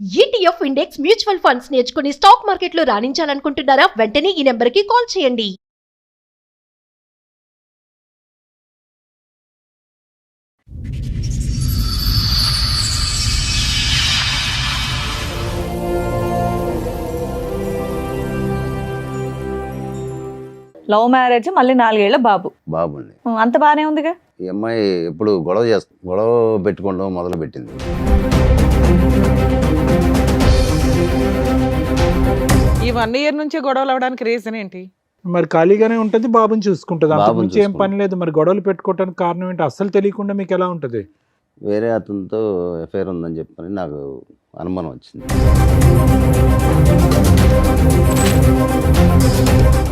ETF index mutual funds నేర్చుకుని stock మార్కెట్లో రాణించాలనుకుంటున్నారా? వెంటనే ఈ నెంబర్కి కాల్ చేయండి. లవ్ మ్యారేజ్ మళ్ళీ 4 ఏళ్ల బాబు. బాబుండి. అంత బానే ఉందిగా. ఈ అమ్మాయి ఎప్పుడు గొడవ పెట్టుకోవడం మొదలు పెట్టింది. ఈ 1 ఇయర్ నుంచి గొడవలు అవడానికి రీజన్ ఏంటి? మరి ఖాళీగానే ఉంటుంది, బాబుని చూసుకుంటుంది. అంతకు బాబుని మించి ఏం చూసుకుంటుంది. పని లేదు. మరి గొడవలు పెట్టుకోవడానికి కారణం ఏంటి? అస్సలు తెలియకుండా మీకు ఎలా ఉంటుంది? వేరే అతనితో ఎఫ్ఐఆర్ ఉందని చెప్పని నాకు అనుమానం వచ్చింది.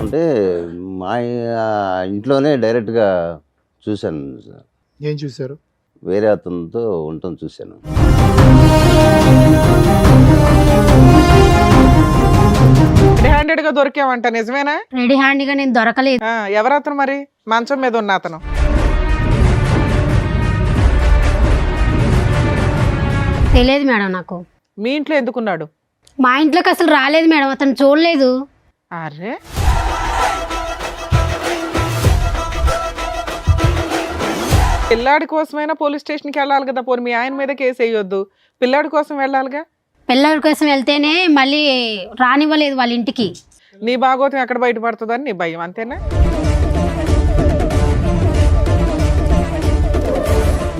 అంటే మా ఇంట్లోనే డైరెక్ట్గా చూశాను సార్. ఏం చూశారు? వేరే అతనితో ఉండటం చూశాను. రెడీ హ్యాండెడ్ గా దొరికావంట, నిజమేనా? రెడీ హ్యాండ్గా నేను దొరకలేదు. ఎవరు అతను మరి? మంచం మీద ఉన్న అతను. తెలియదు మేడం నాకు. మీ ఇంట్లో ఎందుకున్నాడు? మా ఇంట్లోకి అసలు రాలేదు మేడం, అతను చూడలేదు. అరే, పిల్లాడి కోసమైనా పోలీస్ స్టేషన్కి వెళ్ళాలి కదా. పోనీ మీ ఆయన మీద కేసు వేయొద్దు, పిల్లాడి కోసం వెళ్ళాలిగా. పిల్లల కోసం వెళ్తేనే మళ్ళీ రానివ్వలేదు వాళ్ళ ఇంటికి. నీ భాగోతం ఎక్కడ బయటపడుతుందని నీ భయం, అంతేనా?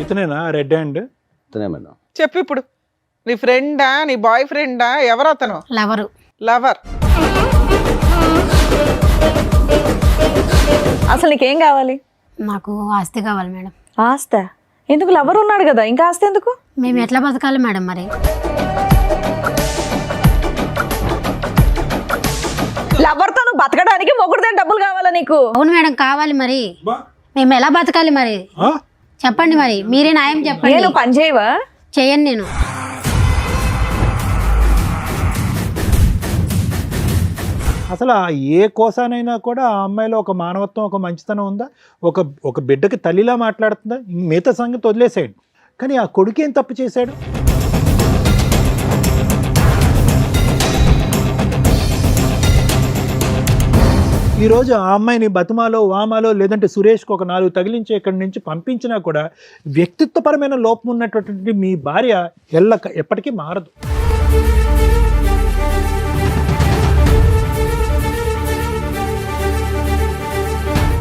ఇతనేనా రెడ్ హ్యాండ్? ఇతనే మేడం. చెప్పు ఇప్పుడు. నీ ఫ్రెండా, నీ బాయ్ ఫ్రెండా, ఎవరు అతను? లవరు. లవర్. అసలు నీకేం కావాలి? నాకు ఆస్తి కావాలి మేడం. ఆస్తి ఎందుకు? లవర్ ఉన్నాడు కదా, ఇంకా ఆస్తి ఎందుకు? మేము ఎట్లా బతకాలి మేడం మరి? లవర్తో నువ్వు బతకడానికి మొగుడితే డబ్బులు కావాలా నీకు? అవును మేడం, కావాలి. మరి మేము ఎలా బతకాలి మరి? ఆ? చెప్పండి మరి, మీరే న్యాయం చెప్పండి. నేను పని చేయవా? చేయను నేను. అసలు ఆ ఏ కోసానైనా కూడా ఆ అమ్మాయిలో ఒక మానవత్వం, ఒక మంచితనం ఉందా? ఒక బిడ్డకి తల్లిలా మాట్లాడుతుందా? మిగతా సంగతి వదిలేసేయండి. కానీ ఆ కొడుకు ఏం తప్పు చేశాడు? ఈరోజు ఆ అమ్మాయిని బతుమాలో, వామాలో, లేదంటే సురేష్కి ఒక 4 తగిలించి ఇక్కడి నుంచి పంపించినా కూడా వ్యక్తిత్వపరమైన లోపం ఉన్నటువంటి మీ భార్య ఎప్పటికీ మారదు.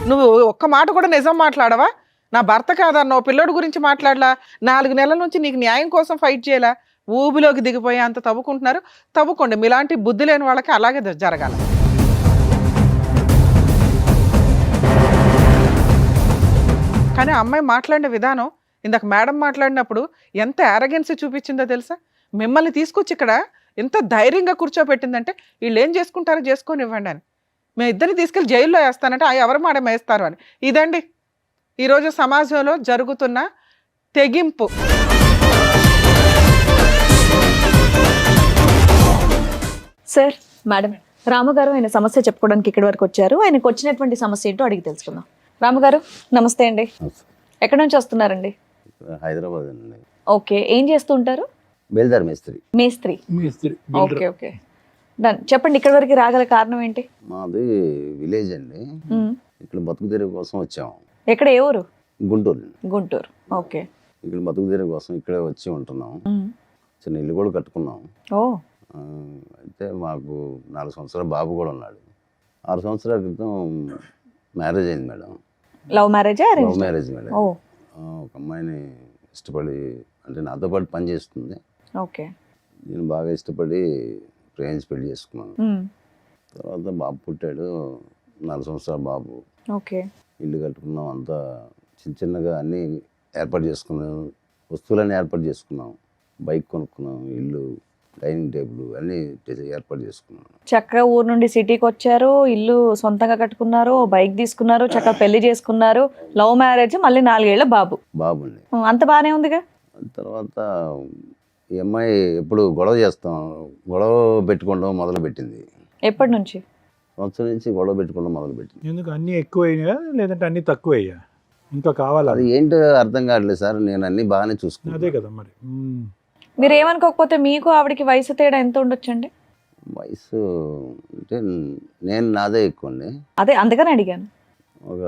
నువ్వు ఒక్క మాట కూడా నిజం మాట్లాడవా? నా భర్త కాదన్నో పిల్లోడి గురించి మాట్లాడలా. 4 నెలల నుంచి నీకు న్యాయం కోసం ఫైట్ చేయాలా? ఊబిలోకి దిగిపోయి అంత తవ్వుకుంటున్నారు. తవ్వుకోండి, మీలాంటి బుద్ధి లేని వాళ్ళకి అలాగే జరగాల. కానీ అమ్మాయి మాట్లాడిన విధానం, ఇందాక మేడం మాట్లాడినప్పుడు ఎంత యారగెన్సీ చూపించిందో తెలుసా? మిమ్మల్ని తీసుకొచ్చి ఇక్కడ ఎంత ధైర్యంగా కూర్చోబెట్టిందంటే, వీళ్ళు ఏం చేసుకుంటారో చేసుకొని ఇవ్వండి అని. మేము ఇద్దరిని తీసుకెళ్ళి జైల్లో వేస్తానంటే ఎవరు మాట వేస్తారు అని. ఇదండి ఈరోజు సమాజంలో జరుగుతున్న తెగింపు. సార్, మేడం, రాముగారు ఆయన సమస్య చెప్పుకోవడానికి ఇక్కడి వరకు వచ్చారు. ఆయనకు వచ్చినటువంటి సమస్య ఏంటో అడిగి తెలుసుకుందాం. రాముగారు నమస్తే అండి. ఎక్కడి నుంచి వస్తున్నారండి? హైదరాబాద్ అండి. ఓకే, ఏం చేస్తూ ఉంటారు? బేల్దార్ మేస్త్రి. మేస్త్రి. మేస్త్రి. Okay okay, done. చెప్పండి, ఇక్కడి వరకు రాగల కారణం ఏంటి? మాది విలేజ్ అండి. ఇక్కడ బతుకు తెరువు కోసం వచ్చాము. ఎక్కడ, ఏ ఊరు? గుంటూరు. గుంటూరు. ఓకే. ఇక్కడ బతుకు తెరువు కోసం ఇక్కడే వచ్చి ఉంటున్నాం. చిన్న ఇల్లు కూడా కట్టుకున్నాం. ఓ. అయితే మాకు 4 సంవత్సరాల బాబు కూడా ఉన్నాడు. 6 సంవత్సరాల క్రితం మ్యారేజ్ అయింది మేడం. లవ్ మ్యారేజా? Love marriage madam. ఓ. ఒక అమ్మాయిని ఇష్టపడి, అంటే నాతో పాటు పని చేస్తుంది. ఓకే. నేను బాగా ఇష్టపడి ప్రేమించి పెళ్లి చేసుకున్నాను. తర్వాత బాబు పుట్టాడు. 4 సంవత్సరాల బాబు. ఓకే. ఇల్లు కట్టుకున్నాం. అంతా చిన్నగా అన్నీ ఏర్పాటు చేసుకున్నాం. వస్తువులన్నీ ఏర్పాటు చేసుకున్నాం. బైక్ కొనుక్కున్నాం, ఇల్లు, డైనింగ్ టేబుల్ అన్నీ ఏర్పాటు చేసుకున్నాం. చక్కగా ఊరు నుండి సిటీకి వచ్చారు, ఇల్లు సొంతంగా కట్టుకున్నారు, బైక్ తీసుకున్నారు, చక్కగా పెళ్లి చేసుకున్నారు. లవ్ మ్యారేజ్ మళ్ళీ 4 ఏళ్ల బాబు. బాబుండి. అంత బానే ఉందిగా. తర్వాత ఈ అమ్మాయి ఎప్పుడు గొడవ పెట్టుకోవడం మొదలు పెట్టింది. ఎప్పటి నుంచి? సంవత్సరం నుంచి గొడవ పెట్టుకోవడం మొదలు పెట్టింది. ఎందుకు? అన్నీ ఎక్కువయ్యా లేదంటే అన్నీ తక్కువయ్యా? ఇంకా కావాలా? అది ఏంటో అర్థం కావట్లేదు సార్. నేను అన్ని బాగానే చూసుకున్నాను. అదే కదా మరి. మీరు ఏమనుకోకపోతే మీకు ఆవిడకి వయసు తేడా ఎంత ఉండొచ్చండి? వయసు అంటే నేను నాదే ఎక్కువ అండి, అదే అందుకని అడిగాను. ఒక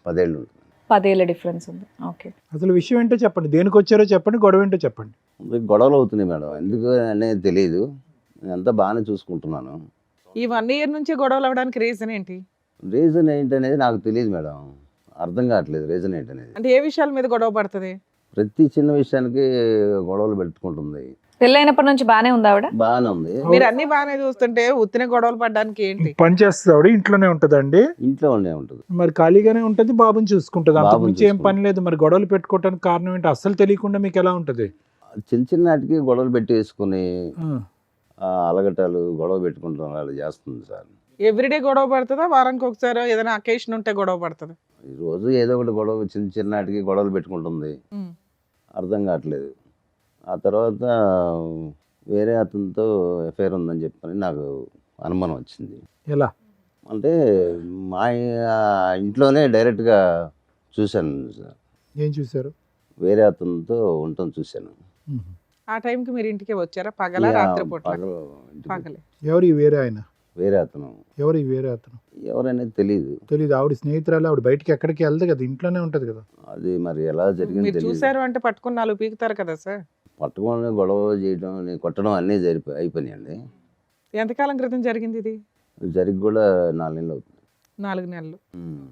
10 ఏళ్ళు ఉంటుంది. 10 ఏళ్ళ డిఫరెన్స్ ఉంది. ఓకే. అసలు విషయం ఏంటో చెప్పండి, దేనికి వచ్చారో చెప్పండి, గొడవ ఏంటో చెప్పండి. గొడవలు అవుతున్నాయి మేడం, ఎందుకు అనేది తెలియదు. నేనంతా బాగానే చూసుకుంటున్నాను. ఈ 1 ఇయర్ నుంచి గొడవలు అవడానికి రీజన్ ఏంటి? రీజన్ ఏంటనేది నాకు తెలియదు మేడం, అర్థం కావట్లేదు రీజన్ ఏంటనేది. అంటే ఏ విషయాల మీద గొడవ పడుతుంది? ప్రతి చిన్న విషయానికి గొడవలు పెట్టుకుంటుంది. పెళ్ళైనప్పటి నుంచి బానే ఉంది ఆవిడ? బాగానే ఉంది. మీరు అన్ని బాగానే చూస్తుంటే ఉత్తిన గొడవలు పడడానికి ఏంటి? పని చేస్తుంది ఆవిడ, ఇంట్లోనే ఉంటుందండి. ఇంట్లో ఉండే ఉంటుంది. మరి ఖాళీగానే ఉంటుంది, బాబుని చూసుకుంటుంది, అంతకు బాబుని మించి ఏం పని లేదు. మరి గొడవలు పెట్టుకోవడానికి కారణం ఏంటి అస్సలు తెలియకుండా మీకు ఎలా ఉంటుంది? చిన్న చిన్నటికి గొడవలు పెట్టి వేసుకుని ఆ, అలగటాలు గొడవ పెట్టుకుంటాం అలా చేస్తుంది సార్. ఎవ్రీడే గొడవ పడుతుందా? వారానికి ఒకసారి ఏదైనా అకేషన్ ఉంటే గొడవ పడుతుంది? ఈ రోజు ఏదో ఒకటి గొడవ, చిన్న చిన్నటికి గొడవలు పెట్టుకుంటుంది, అర్థం కావట్లేదు. ఆ తర్వాత వేరే అతనితో ఎఫ్ఐఆర్ ఉందని చెప్పని నాకు అనుమానం వచ్చింది. ఎలా అంటే మా ఇంట్లోనే డైరెక్ట్గా చూశాను సార్, ఏం చూసారు? వేరే అతనితో ఉండటం చూశాను. ఆ టైంకి మీరు ఇంటికి వచ్చారా? పగల రాత్రి పూట? పగలు ఇంటికి పగలే. ఎవరు ఈ వేరే ఆయన? వేరే అతను ఎవరు ఈ వేరే అతను? ఎవరనేది తెలియదు. తెలీదు. ఆవిడ స్నేహితురాలు, ఆవిడ బయటికి ఎక్కడికి వెళ్దు కదా, ఇంట్లోనే ఉంటది కదా. అది మరి ఎలా జరిగింది మీరు తెలియదు. చూసారు అంటే పట్టుకుని 4 పీకుతారు కదా సార్. పట్టుకొని గొడవ చేయడం, కొట్టడం అన్నీ అయిపోయినాయండి. ఎంతకాలం క్రితం జరిగింది ఇది? జరిగి కూడా 4 నెలలు అవుతుంది. 4 నెలలు. ఉమ్.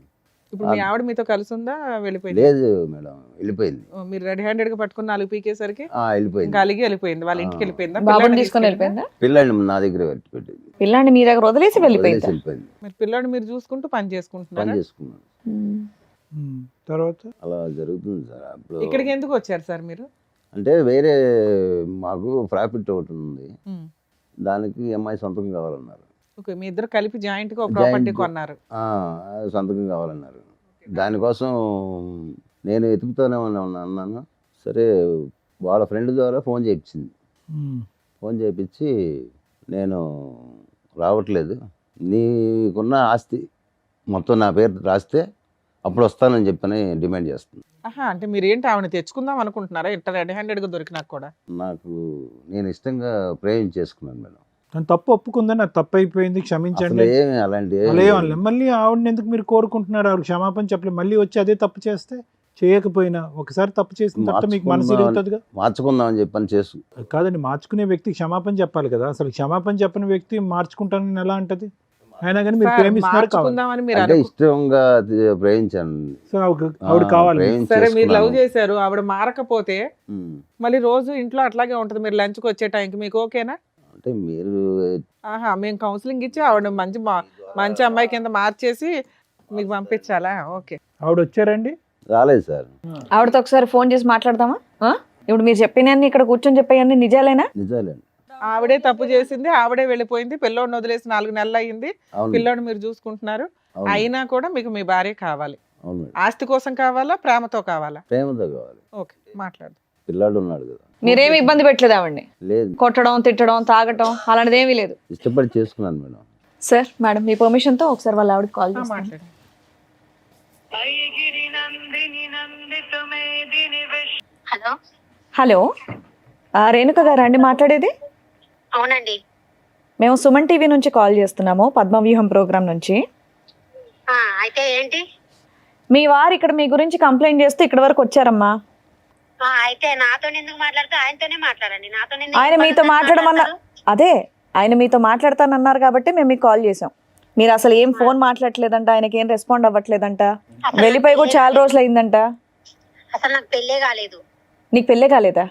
ఇప్పుడు మీ ఆవిడ మీతో కలిసి ఉందా? వెళ్ళిపోయింది? లేదు మేడం, వెళ్ళిపోయింది. మీరు రెడీ హ్యాండెడ్ గా పట్టుకుని 4 పీకేసరికి వెళ్ళిపోయింది. ఇంకా అలిగి వెళ్ళిపోయింది. వాళ్ళ ఇంటికి వెళ్ళిపోయిందా? బాబుని పిల్లాడిని తీసుకొని తీసుకెళ్ళిందా? వెళ్ళిపోయిందా? పిల్లాడిని నా దగ్గర పెట్టింది. పిల్లాన్ని మీ దగ్గర వదిలేసి వెళ్ళిపోయిందా? వెళ్ళిపోయింది. మీరు పిల్లాడు మీరు చూసుకుంటూ పని పని చేసుకుంటున్నారా? చేసుకున్నాను. తర్వాత అలా జరుగుతుంది సార్. అప్పుడు ఇక్కడికి ఎందుకు వచ్చారు సార్ మీరు? అంటే వేరే మాకు ప్రాఫిట్ ఒకటి ఉంది, దానికి అమ్మాయి సంతకం కావాలన్నారు. ఓకే, మీ ఇద్దరు కలిపి జాయింట్ గా ఒక ప్రాపర్టీ Joint. కొన్నారు. సంతకం కావాలన్నారు. దానికోసం నేను వెతుకుతూనే అన్నాను. సరే, వాళ్ళ ఫ్రెండ్ ద్వారా ఫోన్ చేయించింది. ఫోన్ చేయించి నేను రావట్లేదు, నీకున్న ఆస్తి మొత్తం నా పేరు రాస్తే అప్పుడు వస్తానని చెప్పని డిమాండ్ చేస్తుంది. ఆహా, అంటే మీరు ఏంటి ఆవిడ తెచ్చుకుందాం అనుకుంటున్నారా? ఇట్లా రెడీ హ్యాండెడ్ గా దొరికినా కూడా? నేను ఇష్టంగా ప్రేమించేసుకున్నాను మేడం. తను తప్పు ఒప్పుకుందని, అది తప్పు అయిపోయింది, క్షమించండి. అసలు ఏమి అలాంటి అలా ఏమనలే. మళ్ళీ ఆవిడని ఎందుకు మీరు కోరుకుంటున్నారు? ఆవిడ క్షమాపణ చెప్పలేదు, మళ్ళీ వచ్చి అదే తప్పు చేస్తే, చేయకపోయినా ఒకసారి తప్పు చేసిన తర్వాత మీకు మనసు ఇరుగుతుందిగా. మార్చుకుందామని చెప్పని కాదండి, మార్చుకునే వ్యక్తి క్షమాపణ చెప్పాలి కదా. అసలు క్షమాపణ చెప్పని వ్యక్తి మార్చుకుంటానని ఎలా అంటది? అయినా కానీ మీరు సార్, ప్రేమిస్తున్నారు కావాలి. మార్చుకుందామని మీరు అంటే ఇష్టంగా ప్రేమించాను. సో ఆవిడ కావాలి. సరే, మీరు లవ్ చేశారు, ఆవిడ మారకపోతే ఉమ్. మళ్ళీ రోజు ఇంట్లో అట్లాగే ఉంటది. మీరు లంచ్కి వచ్చే టైంకి మీకు ఓకేనా? అంటే మీరు ఆహా, మేము కౌన్సిలింగ్ ఇచ్చి ఆవిడ మంచి అమ్మాయి కింద మార్చేసి మీకు పంపించాలా? ఓకే. ఆవిడ వచ్చారండి? రాలేదు సార్. ఆవిడతో ఒకసారి ఫోన్ చేసి మాట్లాడదామా? ఇప్పుడు మీరు చెప్పినన్ని ఇక్కడ కూర్చొని చెప్పేయన్ని నిజాలేనా? నిజాలేండి. ఆవిడే తప్పు చేసింది, ఆవిడే వెళ్ళిపోయింది, పిల్లోడిని వదిలేసి 4 నెలలు అయ్యింది, అవును. పిల్లోడిని మీరు చూసుకుంటున్నారు. అవును. అయినా కూడా మీకు మీ భార్య కావాలి. అవును. ఆస్తి కోసం కావాలా, ప్రేమతో కావాలా? ప్రేమతో కావాలి. ఓకే, మాట్లాడు. పిల్లాడు ఉన్నాడు కదా. మీరేమి ఇబ్బంది పెట్టలేదు ఆవిడ్ని? లేదు, కొట్టడం, తిట్టడం, తాగటం అలాంటిది ఏమీ లేదు? ఇష్టపడి చేసుకున్నాను మేడం. సార్, మేడం మీ పర్మిషన్ తో ఒకసారి వాళ్ళ ఆవిడకి కాల్ చేస్తాను. మాట్లాడు. హలో, హలో, రేణుక గారా అండి మాట్లాడేది? అవునండి. మేము సుమన్ టీవీ నుంచి కాల్ చేస్తున్నాము, పద్మవ్యూహం ప్రోగ్రామ్ నుంచి. అయితే ఏంటి? మీ వారు ఇక్కడ మీ గురించి కంప్లైంట్ చేస్తూ ఇక్కడ వరకు వచ్చారమ్మా. అయితే నాతో ఎందుకు మాట్లాడితే ఆయనతోనే మాట్లాడండి. నాతో ఆయన మీతో మాట్లాడమన్నారు. అదే, ఆయన మీతో మాట్లాడతానన్నారు కాబట్టి మేము మీకు కాల్ చేసాం. మీరు అసలు ఏం ఫోన్ మాట్లాడలేదంట, ఆయనకి ఏం రెస్పాండ్ అవ్వట్లేదంట, వెళ్ళిపోయి కూడా చాలా రోజులు అయిందంట. అసలు నాకు పెళ్ళే కాలేదు. నీకు పెళ్ళే కాలేదా?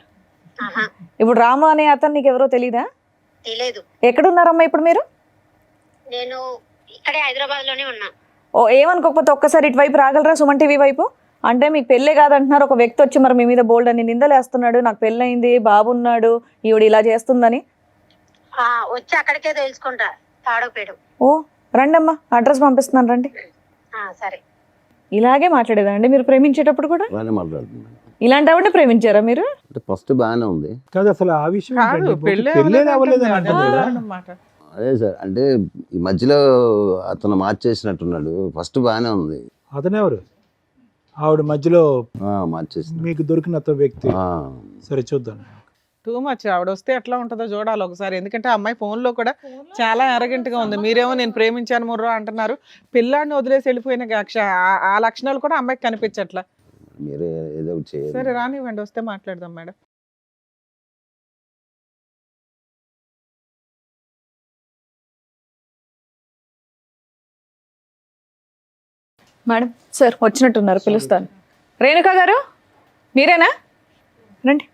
ఇప్పుడు రాము అనే అతను నీకు ఎవరో తెలీదా? తెలియదు. ఎక్కడున్నారమ్మా ఇప్పుడు మీరు? నేను ఇక్కడే హైదరాబాద్ లోనే ఉన్నా. ఓ, ఏమనుకోకపోతే ఒక్కసారి ఇటువైపు రాగలరా, సుమన్ టీవీ వైపు? అంటే మీకు పెళ్ళే కాదంటున్నారు, ఒక వ్యక్తి వచ్చి మరి మీ మీద బోల్డ్ అని నిందలేస్తున్నాడు, నాకు పెళ్ళయింది, బాబు ఉన్నాడు, ఈవిడ ఇలా చేస్తుందని. వచ్చి అక్కడికే తెలుసుకుంటా, తాడోపేడు. ఓ, రండమ్మా, అడ్రస్ పంపిస్తున్నాను, రండి. సరే. ఇలాగే మాట్లాడేదండి మీరు ప్రేమించేటప్పుడు కూడా? బాగానే మాట్లాడుతున్నాను. ఇలాంటి ఆవిడ ప్రేమించారా మీరు? అంటే ఫస్ట్ బాగానే ఉంది. కాదు, అసలు ఆ విషయం కాదు, ఏంటండి? పెళ్ళే పెళ్ళే అవ్వలేదని అవ్వలేదు అంటారు కదా. అన్నమాట. అదే సార్, అంటే ఈ మధ్యలో అతను మార్చేసినట్టున్నాడు. ఫస్ట్ బాగానే ఉంది. అతనెవరు? ఆవిడ మధ్యలో మార్చేసిన మీకు దొరికిన అతను వ్యక్తి. సరే చూద్దాం. Too much. ఆవిడ వస్తే ఎట్లా ఉంటుందో చూడాలి ఒకసారి. ఎందుకంటే ఆ అమ్మాయి ఫోన్లో కూడా చాలా arrogant గా ఉంది. మీరేమో నేను ప్రేమించాను ముర్రో అంటున్నారు. పిల్లాడిని వదిలేసి వెళ్ళిపోయిన ఆ లక్షణాలు కూడా అమ్మాయికి కనిపించట్లా. మీరే ఏదో ఒకటి చేయాలి. సరే రానివ్వండి, వస్తే మాట్లాడదాం మేడం. మేడం సార్ వచ్చినట్టున్నారు, పిలుస్తాను. రేణుకా గారు మీరేనా? రండి.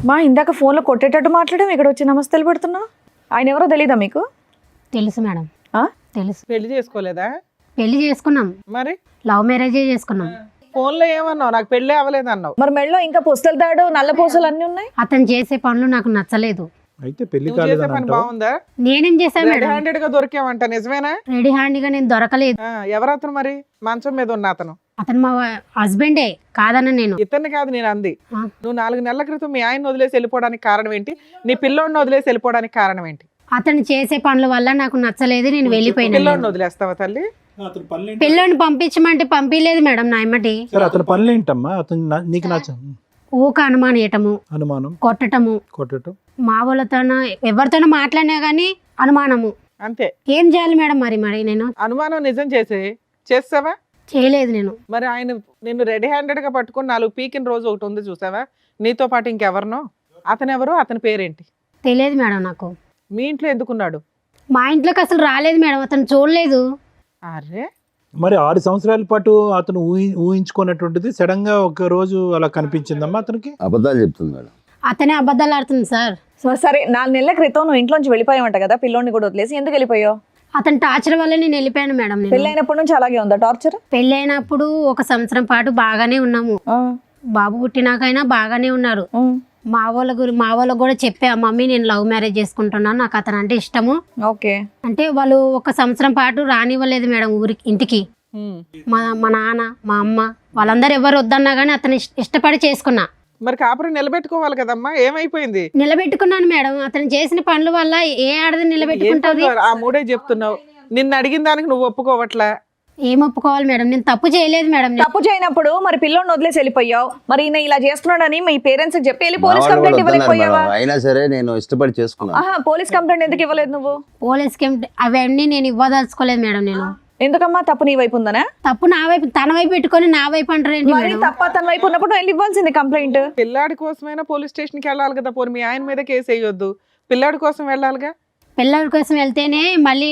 మా ఇందాక ఫోన్లో కొట్టేటట్టు మాట్లాడాం, ఇక్కడ వచ్చి నమస్తేలు పెడుతున్నావు. ఆయన ఎవరో తెలీదా మీకు? తెలుసు మేడం, ఆ? తెలుసు. పెళ్లి చేసుకోలేదా? పెళ్లి చేసుకున్నాం, మరి లవ్ మ్యారేజే చేసుకున్నాం. ఫోన్లో ఏమన్నావు? నాకు పెళ్ళి అవ్వలేదు అన్నావు. మరి మెడలో ఇంకా పుస్తలు తాడు నల్ల పూసలు అన్నీ ఉన్నాయి. అతను చేసే పనులు నాకు నచ్చలేదు. అయితే పెళ్లి నువ్వు చేసే కాలేదని పని అంటావు. బాగుందా? నేనేం చేశాను రెడ్ మేడం? హ్యాండెడ్ గా దొరికావంట, నిజమేనా? రెడీ హ్యాండ్గా నేను దొరకలేదు. ఎవరతను మరి? మంచం మీద ఉన్న అతను అతను మా హస్బెండే కాదన్న నేను. ఇతన్ని కాదు నేను అంది. ఆ. నువ్వు 4 నెలల క్రితం మీ ఆయన్ని వదిలేసి వెళ్ళిపోవడానికి కారణం ఏంటి? నీ పిల్లోడిని వదిలేసి వెళ్ళిపోవడానికి కారణం ఏంటి? అతను చేసే పనుల వల్ల నాకు నచ్చలేదు, నేను వెళ్ళిపోయినా. పిల్లోడిని వదిలేస్తావా తల్లి? అతని పనులు పిల్లని పంపించమంటే పంపించలేదు మేడం నా ఎమ్మటి. సరే అతని పనులు ఏంటమ్మా? అతను నీకు నచ్చ ఊక అనుమానేయటము, అనుమానం, కొట్టటము, కొట్టడం. మా వాళ్ళతోనో ఎవరితోనో మాట్లాడినా గానీ అనుమానము. అంతే. ఏం చేయాలి మేడం మరి మరి నేను? అనుమానం నిజం చేస్తావా? చేయలేదు నేను. మరి ఆయన నిన్ను రెడీ హ్యాండెడ్ గా పట్టుకొని 4 పీకిన రోజు ఒకటి ఉంది చూసావా? నీతో పాటు ఇంకెవరినో? అతను ఎవరు? అతని పేరేంటి? తెలియదు మేడం నాకు. మీ ఇంట్లో ఎందుకున్నాడు? మా ఇంట్లోకి అసలు రాలేదు మేడం, అతను చూడలేదు. అరే మరి 6 సంవత్సరాల పాటు అతను ఊహించుకున్నటువంటిది సడన్ గా ఒక రోజు అలా కనిపించిందమ్మా అతనికి. అబద్ధాలు చెప్తుంది మేడం. అతనే అబద్ధాలు ఆడుతుంది సార్. సరే 4 నెలల క్రితం నువ్వు ఇంట్లోంచి వెళ్ళిపోయావంట కదా, పిల్లోని కూడా వదిలేసి. ఎందుకు వెళ్ళిపోయావు? అతని టార్చర్ వల్ల నేను వెళ్ళిపోయాను మేడం. నేను పెళ్ళైనప్పటి నుంచి అలాగే ఉందా టార్చర్? పెళ్ళైనప్పుడు 1 సంవత్సరం పాటు బాగానే ఉన్నాము. బాబు పుట్టినాకైనా బాగానే ఉన్నారు. మా వాళ్ళకు కూడా చెప్పా, మమ్మీ నేను లవ్ మ్యారేజ్ చేసుకుంటున్నాను, నాకు అతను అంటే ఇష్టము. ఓకే. అంటే వాళ్ళు 1 సంవత్సరం పాటు రానివ్వలేదు మేడం ఊరికి, ఇంటికి. మా నాన్న మా అమ్మ వాళ్ళందరూ ఎవరు వద్దన్నా కానీ అతను ఇష్టపడి చేసుకున్నా. మరి కాపురం నిలబెట్టుకోవాలి కదమ్మా, ఏమైపోయింది? నిలబెట్టుకున్నాను మేడం. అతను చేసిన పనుల వల్ల ఏ ఆడది నిలబెట్టుకుంటుంది? ఆ మూడే చెప్తున్నావు. నిన్ను అడిగిన దానికి నువ్వు ఒప్పుకోవట్లా. ఏం ఒప్పుకోవాలి మేడం? నేను తప్పు చేయలేదు మేడం. తప్పు చేయనప్పుడు మరి పిల్లోని వదిలేసి వెళ్ళిపోయావు. మరి ఈయన ఇలా చేస్తున్నాడని మీ పేరెంట్స్ చెప్పి వెళ్ళి పోలీస్ మా వాళ్ళు కంప్లైంట్ కూడా వద్దన్నారు ఇవ్వలేకపోయావా? మేడం. అయినా సరే నేను ఇష్టపడి చేసుకున్నాను. ఆహా, పోలీస్ కంప్లైంట్ ఎందుకు ఇవ్వలేదు నువ్వు? పోలీస్కి అవన్నీ నేను ఇవ్వదలుచుకోలేదు మేడం. నేను ఎందుకమ్మా? తప్పు నీ వైపు ఉందనా? తప్పు నా వైపు, తన వైపు పెట్టుకొని నా వైపు అంటారు ఏంటి మరి మేడం? తప్ప తన వైపు ఉన్నప్పుడు వెళ్ళి ఇవ్వాల్సింది కంప్లైంట్. పిల్లాడి కోసమైనా పోలీస్ స్టేషన్ కి వెళ్ళాలి కదా. పోనీ మీ ఆయన మీద కేసు వేయొద్దు, పిల్లాడి కోసం వెళ్ళాలిగా. పిల్లల కోసం వెళ్తేనే మళ్ళీ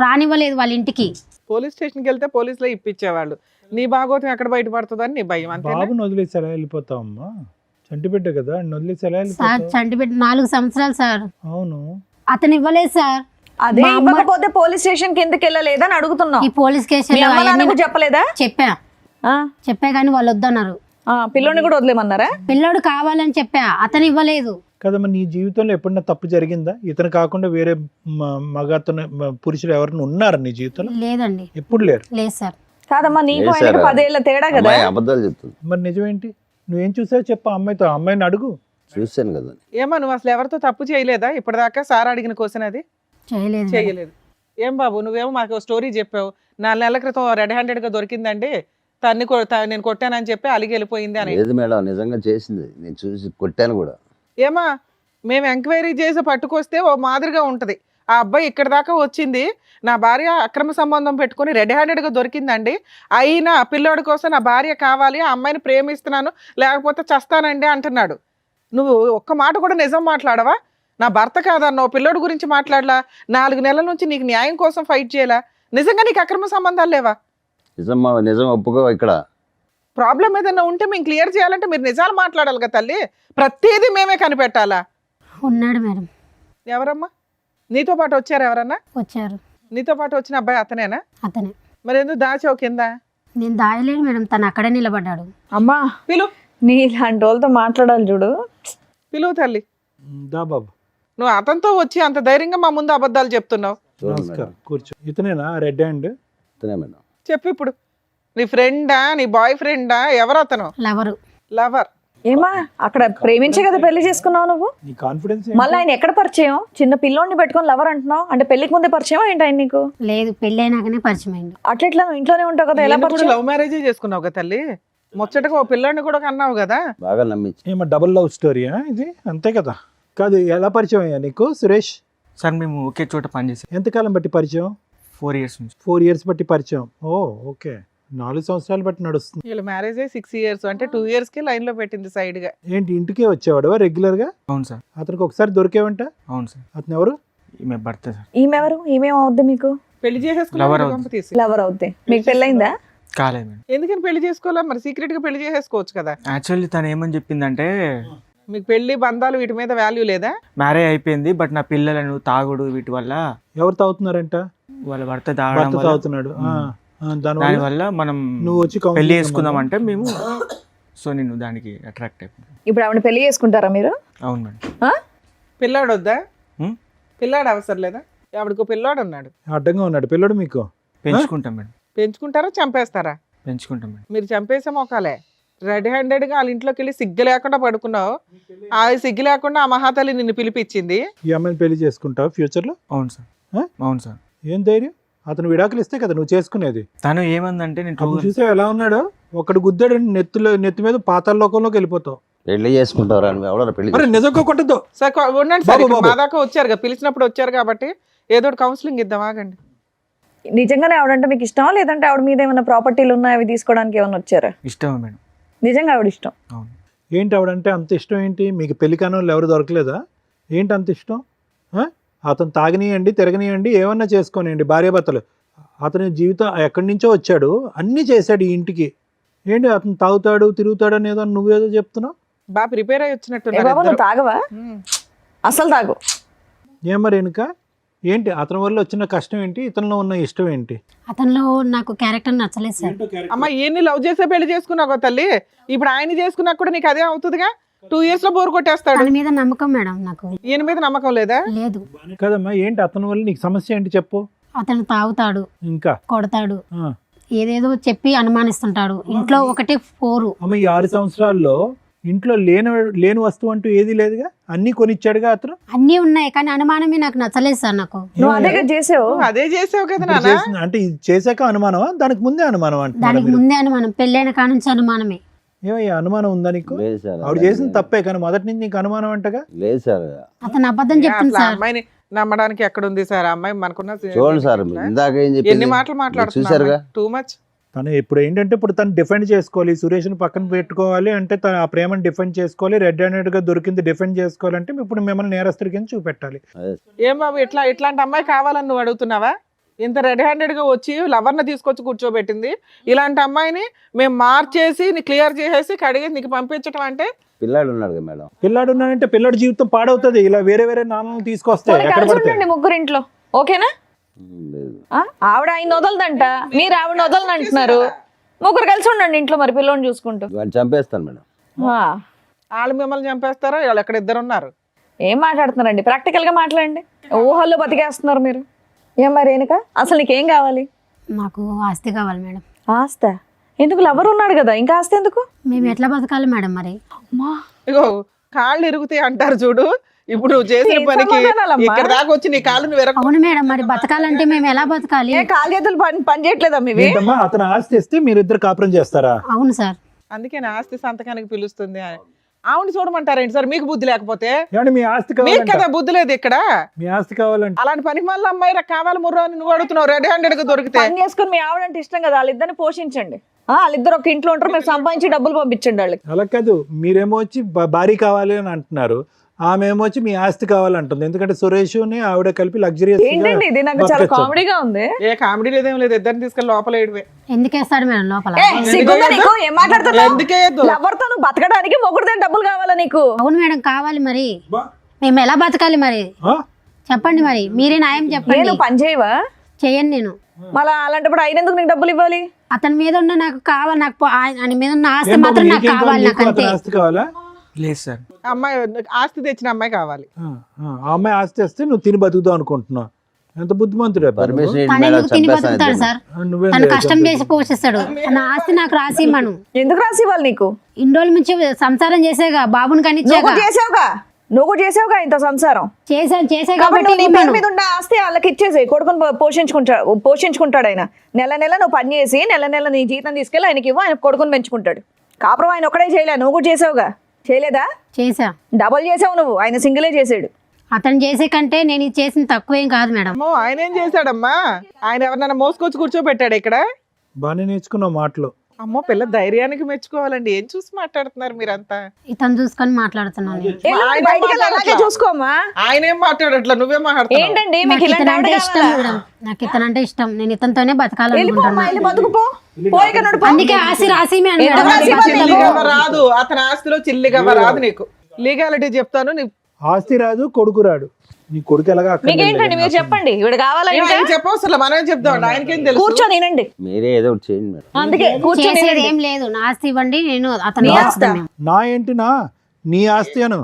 రానివ్వలేదు వాళ్ళ ఇంటికి. పోలీస్ స్టేషన్ కి వెళ్తే పోలీసులో ఇప్పించేవాళ్ళు. నీ భాగోతం ఎక్కడ బయటపడుతుందని నీ భయం, అంతే. బాబుని వదిలేసి ఎలా వెళ్ళిపోతావమ్మా? చంటి బిడ్డ కదా, వదిలేసి ఎలా సార్ వెళ్ళిపోతావు? చంటిబెట్టి 4 సంవత్సరాలు సార్. అవును. అతను ఇవ్వలేదు సార్. అదే మా అమ్మ- ఇవ్వకపోతే పోలీస్ స్టేషన్ కి ఎందుకు వెళ్ళలేదని అడుగుతున్నావు. ఈ పోలీస్ మీ కేసులు అమ్మ అవన్నీ నాన్నకు చెప్పలేదా? చెప్పా కానీ వాళ్ళు వద్దన్నారు. పిల్లోని కూడా వదిలేమన్నారా? పిల్లోడు కావాలని చెప్పా, అతను ఇవ్వలేదు. కదమ్మా, నీ జీవితంలో ఎప్పుడన్నా తప్పు జరిగిందా? ఇతను కాకుండా వేరే మగతను పురుషులు ఎవరైనా ఉన్నారా నీ జీవితంలో? లేదండి, ఎప్పుడు లేరు. లేదు సార్. కాదమ్మా, నీకు లేదు ఆయనకి సార్. 10 ఏళ్ల తేడా కదా. అమ్మాయి అబద్ధాలు చెప్తుంది. మరి నిజమేంటి? నువ్వేం చూసావు చెప్పు అమ్మాయితో. అమ్మాయిని అడుగు. చూశాను కదా. ఏమా నువ్వు అసలు ఎవరితో తప్పు చేయలేదా ఇప్పటిదాకా? సార్ అడిగిన క్వశ్చన్ అది. చేయలేదు మేడం. చేయలేదు. ఏం బాబు, నువ్వేమో మాకు స్టోరీ చెప్పావు. 4 నెలల క్రితం రెడ్ హ్యాండెడ్ గా దొరికిందండి, నేను కొట్టానని చెప్పి అలిగి వెళ్ళిపోయింది అని. లేదు మేడం, నిజంగా చేసింది. నేను చూసి కొట్టాను కూడా. ఏమా మేము ఎంక్వైరీ చేసి పట్టుకొస్తే ఓ మాదిరిగా ఉంటది. ఆ అబ్బాయి ఇక్కడ దాకా వచ్చింది, నా భార్య అక్రమ సంబంధం పెట్టుకుని రెడ్ హ్యాండెడ్ గా దొరికిందండి, అయినా ఆ పిల్లోడి కోసం నా భార్య కావాలి, ఆ అమ్మాయిని ప్రేమిస్తున్నాను లేకపోతే చస్తానండి అంటున్నాడు. నువ్వు ఒక్క మాట కూడా నిజం మాట్లాడవా? నా భర్త కాదన్నావు, పిల్లోడి గురించి మాట్లాడలా, 4 నెలల నుంచి నీకు న్యాయం కోసం ఫైట్ చేయలా. నిజంగా నీకు అక్రమ సంబంధాలు లేవా? నిజం ఒప్పుకో. ఇక్కడ ప్రాబ్లం ఏదైనా ఉంటే మేము క్లియర్ చేయాలంటే మీరు నిజాలు మాట్లాడాలి కదా తల్లి. ప్రతిదీ మేమే కనిపెట్టాలా? ఉన్నాడు మేడం. ఎవరమ్మా? నీతో పాటు వచ్చారు ఎవరన్నా? వచ్చారు. నీతో పాటు వచ్చిన అబ్బాయి అతనేనా? అతనే. మరి ఎందుకు దాచావు కింద? నేను దాయలేను మేడం, తను అక్కడే నిలబడ్డాడు. అమ్మా, పిలువు, నీ ఇలాంటి వాళ్ళతో మాట్లాడాలి చూడు. పిలువు తల్లి. దా బాబు. నువ్వు అతనితో వచ్చి అంత ధైర్యంగా మా ముందు అబద్ధాలు చెప్తున్నావు. చూడండి నమస్కారం, మేడం. కూర్చో. ఇతనేనా రెడ్ హ్యాండ్? ఇతనే మేడం. చెప్పు ఇప్పుడు. నీ ఫ్రెండా, నీ బాయ్ ఫ్రెండా, ఎవరు అతను? లవరు. లవర్. ఏమా అక్కడ ప్రేమించే కదా పెళ్లి చేసుకున్నావు నువ్వు? నీ కాన్ఫిడెన్స్ మళ్ళీ ఆయన ఎక్కడ పరిచయం? చిన్న పిల్లోడిని పెట్టుకొని లవర్ అంటున్నావు అంటే పెళ్లికి ముందే పరిచయం ఏంటి ఆయన నీకు? లేదు పెళ్ళి అయినాకనే పరిచయం అయింది. అట్లా నువ్వు ఇంట్లోనే ఉంటావు కదా, ఎలా పరిచయం? లవ్ మ్యారేజ్ చేసుకున్నావు కదా తల్లి, ముచ్చటగా ఓ పిల్లాడిని కూడా కన్నావు కదా. బాగా నమ్మించి ఏమో డబుల్ లవ్ స్టోరీయా ఇది? అంతే కదా. కాదు, ఎలా పరిచయం అయ్యా నీకు సురేష్? సార్ మేము ఒకే చోట పనిచేసాం ఎంతకాలం బట్టి పరిచయం? 4 years నుంచి. 4 years బట్టి పరిచయం. ఓ ఓకే, 4 సంవత్సరాలు బట్టి నడుస్తుంది. వీళ్ళ మ్యారేజ్ 6 years, అంటే 2 years కి లైన్ లో పెట్టింది సైడ్ గా. ఏంటి ఇంటికే వచ్చేవాడు రెగ్యులర్ గా? అవును సార్. అతనికి ఒకసారి దొరికేవంట? అవును సార్. అతను ఎవరు? ఈమె భర్త సార్. ఈమెవరు? ఈమెమవుద్ది మీకు? పెళ్లి Lover చేసేసుకున్నావు అవుతుంది. తీసి. లవర్ అవుద్ది. మీకు పెళ్ళైందా? కాలేదు మేడం. ఎందుకని పెళ్లి చేసుకోవాలా మరి? సీక్రెట్ గా పెళ్లి చేసేసుకోవచ్చు కదా. యాక్చువల్లీ తను ఏమని చెప్పిందంటే మీకు పెళ్లి బంధాలు వీటి మీద వాల్యూ లేదా? మ్యారేజ్ అయిపోయింది బట్ నా పిల్లలను తాగుడు వీటి వల్ల ఎవరు తాగుతున్నారంట? వాళ్ళ భర్త తాగడం భర్త వల్ల తాగుతున్నాడు. దానివల్ల దానివల్ల మనం నువ్వు వచ్చి పెళ్లి counseling చేసుకుందాం ఇవ్వమన్నా? అంటే మేము సో నేను దానికి అట్రాక్ట్ అయిపోయాను. ఇప్పుడు ఆవిడ పెళ్లి చేసుకుంటారా మీరు? అవును మేడం. ఆ? పిల్లాడు వద్దా? హ్మ్? పిల్లాడు అవసరం లేదా? ఆవిడకు పిల్లాడు ఉన్నాడు, అడ్డంగా ఉన్నాడు పిల్లడు మీకు? పెంచుకుంటాం మేడం. పెంచుకుంటారా చంపేస్తారా? పెంచుకుంటాం మేడం. మీరు చంపేసే మొక్కలే. రెడ్ హ్యాండెడ్ గా వాళ్ళ ఇంట్లోకి వెళ్ళి సిగ్గు లేకుండా పడుకున్నావు. ఆ సిగ్గు లేకుండా ఆ మహాతల్లి నిన్ను పిలిపించింది. ఈ అమ్మాయిని పెళ్లి చేసుకుంటావు ఫ్యూచర్ లో? అవును సార్. ఆ? అవును సార్. ఏం ధైర్యం? అతను విడాకులు ఇస్తే కదా నువ్వు చేసుకునేది. తను ఏమందంటే నేను అప్పుడు చూసావు ఎలా ఉన్నాడో? ఒకడు గుద్దాడు నెత్తి మీద పాతాళ లోకంలోకి వెళ్ళిపోతావు. పెళ్లి చేసుకుంటారా? ఎవడో పెళ్లి అరే నిజంగా కొట్టద్దు. సార్ ఉండండి సార్, బాబు, ఇక్కడ బాబు. మా దాకా వచ్చారు కదా, పిలిచినప్పుడు వచ్చారు కాబట్టి ఏదో ఒకటి కౌన్సిలింగ్ ఇద్దాం, ఆగండి. నిజంగానే ఆవిడంటే మీకు ఇష్టమా, లేదంటే ఆవిడ మీద ఏమైనా ప్రాపర్టీలు ఉన్నాయి అవి తీసుకోవడానికి ఏమైనా వచ్చారా? ఇష్టమే మేడం. నిజంగా ఆవిడ ఇష్టం. అవును. ఏంటి ఆవిడంటే అంత ఇష్టం ఏంటి మీకు? పెళ్లి కాని వాళ్ళు ఎవరు దొరకలేదా? ఏంటి అంత ఇష్టం? అతను తాగనియండి, తిరగనియండి, ఏమన్నా చేసుకోనియండి, భార్యాభర్తలు. అతని జీవితం ఎక్కడి నుంచో వచ్చాడు, అన్నీ చేశాడు ఈ ఇంటికి. ఏంటి అతను తాగుతాడు తిరుగుతాడు అనేదో నువ్వేదో చెప్తున్నావు? బాగా ప్రిపేర్ అయ్యి ఏ వచ్చినట్టున్నారు బాబా నువ్వు ఇద్దరు. తాగవా? ఉమ్. అసలు తాగు. ఏం మరి వెనుక ఏంటి? అతని వల్ల వచ్చిన కష్టం ఏంటి? ఇతనిలో ఉన్న ఇష్టం ఏంటి? అతనిలో నాకు క్యారెక్టర్ నచ్చలేదు సార్. అమ్మ ఈయన్ని లవ్ చేసే పెళ్లి చేసుకున్నావు కదా తల్లి, ఇప్పుడు ఆయన చేసుకున్నా కూడా నీకు అదే అవుతుందిగా. 2 years లో బోర్ కొట్టేస్తాడు. తన మీద నమ్మకం మేడం నాకు ఈయన మీద నమ్మకం లేదా? లేదు. కదమ్మా, ఏంటి అతని వల్ల నీకు సమస్య ఏంటి చెప్పు. అతను తాగుతాడు, ఇంకా కొడతాడు, ఆ. ఏదేదో చెప్పి అనుమానిస్తుంటాడు. ఇంట్లో ఒకటే 4. అమ్మ ఈ 6 సంవత్సరాల్లో ఇంట్లో లేని వస్తువు అంటూ ఏది లేదుగా, అన్నీ కొనిచ్చాడుగా అతను. అన్నీ ఉన్నాయి కానీ అనుమానమే నాకు నచ్చలేదు సార్. నాకు నువ్వు అదే కదా చేసావు. నువ్వు అదే చేసావు కదా ఇప్పుడు నాన్న. అంటే ఇది చేశాక అనుమానమా? దానికి ముందే అనుమానం దానికి అంటున్నారు. ముందే అనుమానం, పెళ్ళైన కాడ నుంచి అనుమానమే. ఏమయ్యా అనుమానం ఉందా నీకు? లేదు సార్, ఆవిడ చేసిన తప్పే కానీ మొదటి నుంచి నీకు అనుమానం అంటగా. లేదు సార్. అతను అబద్ధం చెప్తుంది అసలు ఆ సార్. అమ్మాయిని నమ్మడానికి ఎక్కడ ఉంది సార్? ఆ అమ్మాయి మనకున్న చూడండి సార్, ఇందాక ఏం ఎన్ని చెప్పింది మాటలు మాట్లాడుతున్నా, చూసారుగా. Too much. తను ఇప్పుడు ఏంటంటే ఇప్పుడు తను డిఫెండ్ చేసుకోవాలి, సురేష్ని పక్కన పెట్టుకోవాలి అంటే తను ఆ ప్రేమను డిఫెండ్ చేసుకోవాలి, రెడ్ హ్యాండెడ్ గా దొరికింది డిఫెండ్ చేసుకోవాలంటే ఇప్పుడు మిమ్మల్ని నేరస్తుడి కింద చూపెట్టాలి. ఏం బాబు ఇట్లాంటి అమ్మాయి కావాలని నువ్వు అడుగుతున్నావా? ఇంత రెడ్ హ్యాండెడ్ గా వచ్చి లవర్ని తీసుకొచ్చి కూర్చోబెట్టింది. ఇలాంటి అమ్మాయిని మేము మార్చేసి నీ క్లియర్ చేసేసి కడిగేసి నీకు పంపించడం అంటే? పిల్లాడు ఉన్నాడు కదా మేడం. పిల్లాడు ఉన్నాడంటే పిల్లాడి జీవితం పాడవుతుంది ఇలా వేరే నాన్నలను తీసుకొస్తే. పోనీ ఎక్కడ కలిసి పడితే ఉండండి ముగ్గురు ఇంట్లో, ఓకేనా? లేదు. ఆవిడ ఆయన వదలదంట, మీరు ఆవిడ వదలని అంటున్నారు. ముగ్గురు కలిసి ఉండండి ఇంట్లో, మరి పిల్లోని చూసుకుంటూ. వాడిని చంపేస్తాను మేడం. ఆ, వాళ్ళు మిమ్మల్ని చంపేస్తారో వాళ్ళు ఎక్కడ ఇద్దరు ఉన్నారు. ఏం మాట్లాడుతున్నారండి? ప్రాక్టికల్ గా మాట్లాడండి. ఊహల్లో బతికేస్తున్నారు మీరు. ఏం మరి రేణుక, అసలు నీకేం కావాలి? నాకు ఆస్తి కావాలి మేడం. ఆస్త ఎందుకు? లవర్ ఉన్నాడు కదా, ఇంకా ఆస్తి ఎందుకు? మేము ఎట్లా బతకాలి మేడం మరి? అమ్మా, ఇగో కాళ్ళు ఇరుగుతాయి అంటారు చూడు. ఇప్పుడు నువ్వు చేసిన ఏం పనికి సమాధానాలమ్మా? ఇక్కడ దాకా వచ్చి నీ కాళ్ళు నువ్వు ఎరగ. అవును మేడం, మరి బతకాలంటే మేము ఎలా బతకాలి? ఏ కాలు చేతులు పని చేయట్లేదా మీవి? ఏంటమ్మా అతను ఆస్తి ఇస్తే మీరిద్దరు కాపురం చేస్తారా? అవును సార్. అందుకే నా ఆస్తి సంతకానికి పిలుస్తుంది. ఆవిడ చూడమంటారేంటి సార్? మీకు బుద్ధి లేకపోతే? ఏమంటే మీ ఆస్తి మీకు కావాలంట, కదా బుద్ధి లేదు ఇక్కడ. మీ ఆస్తి కావాలంటే అలాంటి పనికి మళ్ళీ అమ్మాయి కావాలి ముర్రో అని నువ్వు అడుగుతున్నావు రెడ్ హ్యాండెడ్ గా దొరికితే. పని చేసుకుని మీ ఆవిడంటే ఇష్టం కదా, వాళ్ళిద్దరిని పోషించండి. వాళ్ళిద్దరు ఒక ఇంట్లో ఉంటారు, మీరు సంపాదించి డబ్బులు పంపించండి వాళ్ళకి. అలా కాదు, మీరేమో వచ్చి భారీ కావాలి అని అంటున్నారు, ఆమె ఏమో వచ్చి మీ ఆస్తి కావాలంటుంది. ఎందుకంటే సురేష్ని ఆవిడ కలిపి లగ్జరియస్ ఏంటండి ఇది? నాకు చాలా కామెడీగా ఉంది. ఏ కామెడీ లేదేం లేదు, ఇద్దరిని తీసుకెళ్ళి లోపల ఏడివే. ఎందుకేస్తాడు మేడం లోపల? సిగ్గుందా నీకు? ఏం మాట్లాడుతున్నావు? ఎందుకే లవర్తో నువ్వు బతకడానికి మొగుడుదే డబ్బులు కావాలా నీకు? అవును మేడం కావాలి. మరి మేము ఎలా బతకాలి మరి చెప్పండి, మరి మీరే న్యాయం చెప్పండి. నేను పని చేయవా? చేయను నేను. మళ్ళీ అలాంటప్పుడు ఆయన ఎందుకు నీకు డబ్బులు ఇవ్వాలి? అతని మీద ఉన్న నాకు కావాలి, నాకు ఆయన మీద ఉన్న ఆస్తి మాత్రం నాకు కావాలి, నాకు అంతే. ఆస్తి కావాలా? లేదు సార్. అమ్మాయి ఆస్తి తెచ్చిన అమ్మాయి కావాలి. ఆ అమ్మాయి ఆస్తి వస్తే నువ్వు తిని బతుకుతావు అనుకుంటున్నావు. ఎంత బుద్ధిమంతుడే పర్మిషన్ తను మేడం ఎందుకు తిని బతుకుతాడు సార్? నువ్వే తను కష్టం చేసి పోషిస్తాడు. నా ఆస్తి నాకు రాసి ఇమ్మను. ఎందుకు రాసి ఇవ్వాలి నీకు? ఇన్ని రోజుల నుంచి సంసారం చేసేగా, బాబుని నువ్వు కనిచ్చాగా. కూడా చేసావుగా ఇంత సంసారం. చేసే కాబట్టి కాబట్టి నువ్వు నీ పేరు ఇమ్మను. మీద ఉన్న ఆస్తి వాళ్ళకి ఇచ్చేసి కొడుకుని పోషించుకుంటాడు ఆయన. నెల నెల నువ్వు పని చేసి నెల నెల నీ జీతం తీసుకెళ్ళి ఆయనకి ఇవ్వు, ఆయన కొడుకుని పెంచుకుంటాడు. కాపురం ఆయన ఒకడే చేయలే, నువ్వు కూడా చేసావుగా. చేయలేదా? చేసా. డబల్ చేసావు నువ్వు, ఆయన సింగిలే చేసాడు. అతను చేసే కంటే నేను ఇది చేసిన తక్కువేం కాదు మేడం. అమ్మో, ఆయన ఏం చేశాడమ్మా? ఆయన ఎవరినైనా మోసుకొచ్చి కూర్చోబెట్టాడు ఇక్కడ? బాగానే నేర్చుకున్నావు మాటలు. అమ్మో, పిల్ల ధైర్యానికి మెచ్చుకోవాలండి. ఏం చూసి మాట్లాడుతున్నారు మీరంతా? ఇతను చూసుకొని మాట్లాడుతున్నాను నేను. ఆయన బయటికి వెళ్ళి అలాగే మాట్లాడట్లా. చూసుకోమ్మా. ఆయన ఏం మాట్లాడట్లా, నువ్వే మాట్లాడుతున్నావు. ఏంటండి మీకు నాకు ఇలాంటి ఇతనంటే ఆవిడ ఇష్టం కావాలా? మేడం. నాకు ఇతనంటే ఇష్టం. నేను ఇతనితోనే వెళ్ళిపోమ్మా, బతకాలనుకుంటున్నాను. వెళ్ళి బతుకుపో. పోయిక నడుపు. అందుకే ఆస్తి రాసి మేడం. ఎందుకు రాసి ఇవ్వాలి? చిల్లిగవ్వ రాదు, అతని ఆస్తిలో చిల్లిగవ్వ రాదు నీకు. లీగాలిటీ చెప్తాను. ఆస్తి రాదు, కొడుకు రాడు. నీ కొడుకు ఎలాగా అక్కడ మీకేంటండి మీరు చెప్పండి, ఇవిడ కావాలా? ఇంకా ఆయన చెప్పవసరం, మనం చెప్తాం. ఆయనకేం తెలుసు? కూర్చొని వినండి. మీరే ఏదో ఒకటి చేయండి మేడం. అందుకే కూర్చొని చేసేది వినండి. ఏం లేదు. నా ఆస్తి ఇవ్వండి, నేను అతను నా ఏంటినా నీ ఆస్తి అను.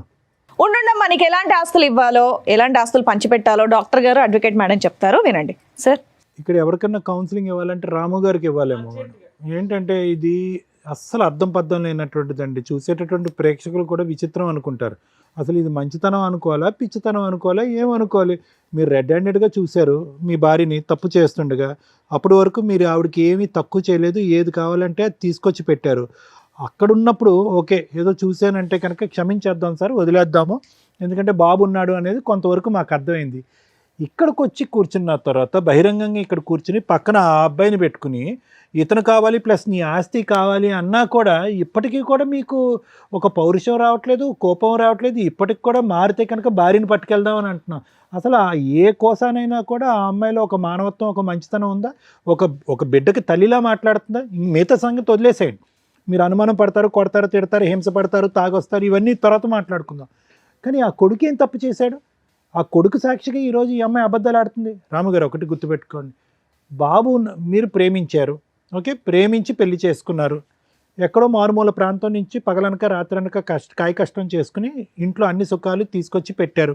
ఉండుండమ్మా, నీకు ఎలాంటి ఆస్తులు ఇవ్వాలో, ఎలాంటి ఆస్తులు పంచిపెట్టాలో డాక్టర్ గారు, అడ్వకేట్ మేడం చెప్తారు, వినండి సార్. ఇక్కడ ఎవరికన్నా కౌన్సిలింగ్ ఇవ్వాలంటే రాము గారికి ఇవ్వాలేమో. ఏంటంటే ఇది అస్సలు అర్థం పద్ధం లేనటువంటిదండి. చూసేటటువంటి ప్రేక్షకులు కూడా విచిత్రం అనుకుంటారు. అసలు ఇది మంచితనం అనుకోవాలా, పిచ్చితనం అనుకోవాలా, ఏమనుకోవాలి? మీరు రెడ్ హ్యాండెడ్గా చూశారు మీ భార్యని తప్పు చేస్తుండగా. అప్పటి వరకు మీరు ఆవిడకి ఏమీ తక్కువ చేయలేదు, ఏది కావాలంటే అది తీసుకొచ్చి పెట్టారు. అక్కడ ఉన్నప్పుడు ఓకే, ఏదో చూశానంటే కనుక క్షమించేద్దాం సార్, వదిలేద్దాము, ఎందుకంటే బాబు ఉన్నాడు అనేది కొంతవరకు మాకు అర్థమైంది. ఇక్కడికి వచ్చి కూర్చున్న తర్వాత బహిరంగంగా ఇక్కడ కూర్చుని పక్కన ఆ అబ్బాయిని పెట్టుకుని ఇతను కావాలి ప్లస్ నీ ఆస్తి కావాలి అన్నా కూడా ఇప్పటికీ కూడా మీకు ఒక పౌరుషం రావట్లేదు, కోపం రావట్లేదు. ఇప్పటికి కూడా మారితే కనుక భార్యని పట్టుకెళ్దాం అని అంటున్నాం. అసలు ఏ కోసానైనా కూడా ఆ అమ్మాయిలో ఒక మానవత్వం, ఒక మంచితనం ఉందా? ఒక బిడ్డకి తల్లిలా మాట్లాడుతుందా? మిగతా సంగతి వదిలేసేయండి. మీరు అనుమానం పడతారు, కొడతారు, తిడతారు, హింస పడతారు, తాగొస్తారు, ఇవన్నీ తర్వాత మాట్లాడుకుందాం. కానీ ఆ కొడుకు ఏం తప్పు చేశాడు? ఆ కొడుకు సాక్షిగా ఈరోజు ఈ అమ్మాయి అబద్ధాలు ఆడుతుంది. రాముగారు ఒకటి గుర్తుపెట్టుకోండి, బాబు మీరు ప్రేమించారు, ఓకే, ప్రేమించి పెళ్లి చేసుకున్నారు. ఎక్కడో మారుమూల ప్రాంతం నుంచి పగలనక రాత్రనక కాయ కష్టం చేసుకుని ఇంట్లో అన్ని సుఖాలు తీసుకొచ్చి పెట్టారు.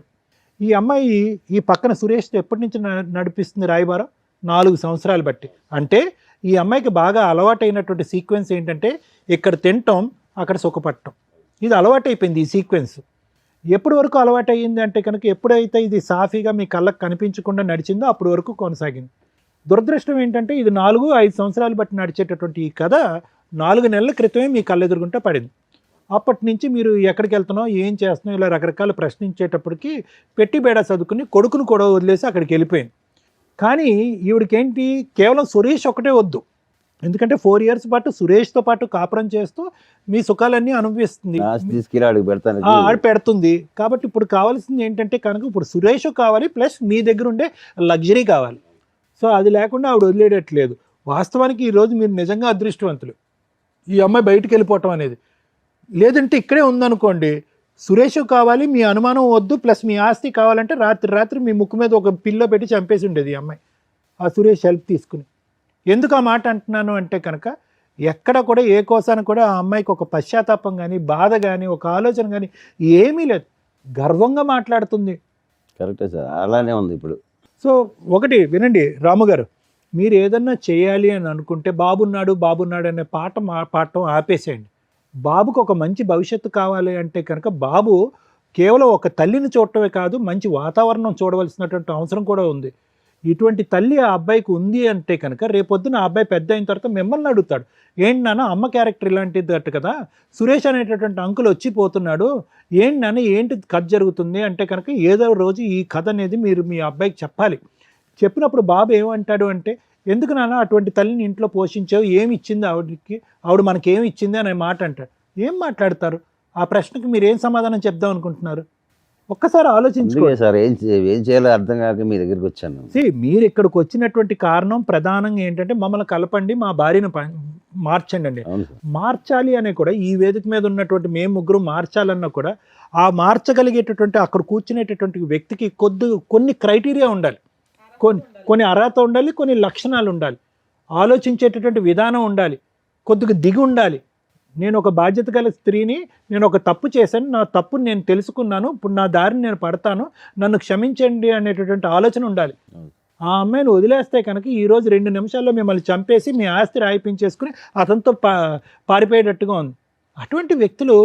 ఈ అమ్మాయి ఈ పక్కన సురేష్ ఎప్పటి నుంచి నడిపిస్తుంది రాయబారం? 4 సంవత్సరాలు బట్టి. అంటే ఈ అమ్మాయికి బాగా అలవాటైనటువంటి సీక్వెన్స్ ఏంటంటే ఇక్కడ తినటం, అక్కడ సుఖపడటం. ఇది అలవాటైపోయింది ఈ సీక్వెన్స్. ఎప్పటి వరకు అలవాటు అయ్యింది అంటే కనుక ఎప్పుడైతే ఇది సాఫీగా మీ కళ్ళకు కనిపించకుండా నడిచిందో అప్పటి వరకు కొనసాగింది. దురదృష్టం ఏంటంటే ఇది 4-5 సంవత్సరాలు బట్టి నడిచేటటువంటి ఈ కథ 4 నెలల క్రితమే మీ కళ్ళెదురుగుంటే పడింది. అప్పటి నుంచి మీరు ఎక్కడికి వెళ్తున్నావు, ఏం చేస్తున్నావు, ఇలా రకరకాల ప్రశ్నించేటప్పటికి పెట్టి బేడా చదువుకుని కొడుకును కూడా వదిలేసి అక్కడికి వెళ్ళిపోయింది. కానీ ఈవిడికేంటి, కేవలం సురేష్ ఒకటే వద్దు. ఎందుకంటే 4 years పాటు సురేష్తో పాటు కాపురం చేస్తూ మీ సుఖాలన్నీ అనుభవిస్తుంది, తీసుకెళ్ళి ఆడికి పెడతాను. ఆడు పెడుతుంది. కాబట్టి ఇప్పుడు కావాల్సింది ఏంటంటే కనుక ఇప్పుడు సురేష్ కావాలి ప్లస్ మీ దగ్గర ఉండే లగ్జరీ కావాలి. సో అది లేకుండా ఆవిడ వదిలేయట్లేదు. వాస్తవానికి ఈరోజు మీరు నిజంగా అదృష్టవంతులు, ఈ అమ్మాయి బయటికి వెళ్ళిపోవటం అనేది. లేదంటే ఇక్కడే ఉందనుకోండి, సురేష్ కావాలి, మీ అనుమానం వద్దు, ప్లస్ మీ ఆస్తి కావాలంటే రాత్రి మీ ముక్కు మీద ఒక పిల్లో పెట్టి చంపేసి ఉండేది ఈ అమ్మాయి, ఆ సురేష్ హెల్ప్ తీసుకుని. ఎందుకు ఆ మాట అంటున్నాను అంటే కనుక ఎక్కడ కూడా ఏ కోసాన కూడా ఆ అమ్మాయికి ఒక పశ్చాత్తాపం కానీ, బాధ కానీ, ఒక ఆలోచన కానీ ఏమీ లేదు. గర్వంగా మాట్లాడుతుంది. కరెక్టే సార్, అలానే ఉంది ఇప్పుడు. సో ఒకటి వినండి రాము గారు, మీరు ఏదన్నా చేయాలి అని అనుకుంటే బాబున్నాడు అనే పాఠం ఆపేసేయండి. బాబుకు ఒక మంచి భవిష్యత్తు కావాలి అంటే కనుక బాబు కేవలం ఒక తల్లిని చూడటమే కాదు, మంచి వాతావరణం చూడవలసినటువంటి అవసరం కూడా ఉంది. ఇటువంటి తల్లి ఆ అబ్బాయికి ఉంది అంటే కనుక రేపొద్దున ఆ అబ్బాయి పెద్ద అయిన తర్వాత మిమ్మల్ని అడుగుతాడు, ఏంటి నాన్న అమ్మ క్యారెక్టర్ ఇలాంటిది అట్టు కదా, సురేష్ అనేటటువంటి అంకుల్ వచ్చిపోతున్నాడు, ఏంటి నాన్న ఏంటి కథ జరుగుతుంది అంటే కనుక ఏదో రోజు ఈ కథ అనేది మీరు మీ అబ్బాయికి చెప్పాలి. చెప్పినప్పుడు బాబు ఏమంటాడు అంటే, ఎందుకు నాన్న అటువంటి తల్లిని ఇంట్లో పోషించావు, ఏమి ఇచ్చింది ఆవిడకి, ఆవిడ మనకేమి ఇచ్చింది అనే మాట అంటాడు. ఏం మాట్లాడతారు? ఆ ప్రశ్నకి మీరు ఏం సమాధానం చెప్దాం అనుకుంటున్నారు? ఒక్కసారి ఆలోచించుకోండి సార్. ఏం చేయాలో అర్థం కాక మీ దగ్గరికి వచ్చాను. మీరు ఇక్కడికి వచ్చినటువంటి కారణం ప్రధానంగా ఏంటంటే మమ్మల్ని కలపండి, మా భార్యను మార్చండి అండి. మార్చాలి అనే కూడా ఈ వేదిక మీద ఉన్నటువంటి మేము ముగ్గురు మార్చాలన్నా కూడా ఆ మార్చగలిగేటటువంటి అక్కడ కూర్చునేటటువంటి వ్యక్తికి కొన్ని క్రైటీరియా ఉండాలి, కొన్ని అర్హత ఉండాలి, కొన్ని లక్షణాలు ఉండాలి, ఆలోచించేటటువంటి విధానం ఉండాలి, కొద్దిగా దిగి ఉండాలి. నేను ఒక బాధ్యత గల స్త్రీని, నేను ఒక తప్పు చేశాను, నా తప్పుని నేను తెలుసుకున్నాను, ఇప్పుడు నా దారిని నేను పడతాను, నన్ను క్షమించండి అనేటటువంటి ఆలోచన ఉండాలి. ఆ అమ్మాయిని వదిలేస్తే కనుక ఈరోజు 2 నిమిషాల్లో మిమ్మల్ని చంపేసి మీ ఆస్తి రాయిపించేసుకుని అతనితో పారిపోయేటట్టుగా ఉంది. అటువంటి వ్యక్తులు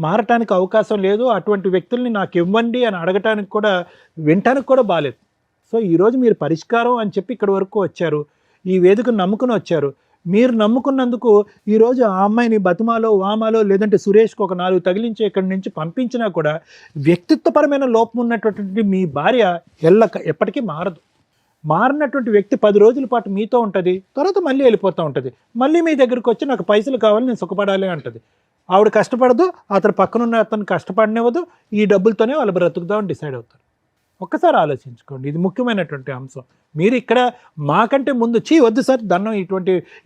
మారటానికి అవకాశం లేదు. అటువంటి వ్యక్తుల్ని నాకు ఇవ్వండి అని అడగటానికి కూడా వినటానికి కూడా బాలేదు. సో ఈరోజు మీరు పరిష్కారం అని చెప్పి ఇక్కడి వరకు వచ్చారు, ఈ వేదికను నమ్ముకుని వచ్చారు. మీరు నమ్ముకున్నందుకు ఈరోజు ఆ అమ్మాయిని బతుమాలో వామాలో లేదంటే సురేష్కి ఒక 4 తగిలించి ఇక్కడి నుంచి పంపించినా కూడా వ్యక్తిత్వపరమైన లోపం ఉన్నటువంటి మీ భార్య ఎప్పటికీ మారదు. మారినటువంటి వ్యక్తి 10 రోజుల పాటు మీతో ఉంటుంది, తర్వాత మళ్ళీ వెళ్ళిపోతూ ఉంటుంది. మళ్ళీ మీ దగ్గరికి వచ్చి నాకు పైసలు కావాలి, నేను సుఖపడాలి అంటుంది. ఆవిడ కష్టపడదు, అతను పక్కనున్న అతను కష్టపడనివ్వదు, ఈ డబ్బులతోనే వాళ్ళు బ్రతుకుదామని డిసైడ్ అవుతారు. ఒక్కసారి ఆలోచించుకోండి, ఇది ముఖ్యమైనటువంటి అంశం. మీరు ఇక్కడ మాకంటే ముందు వద్దు సార్ దండం,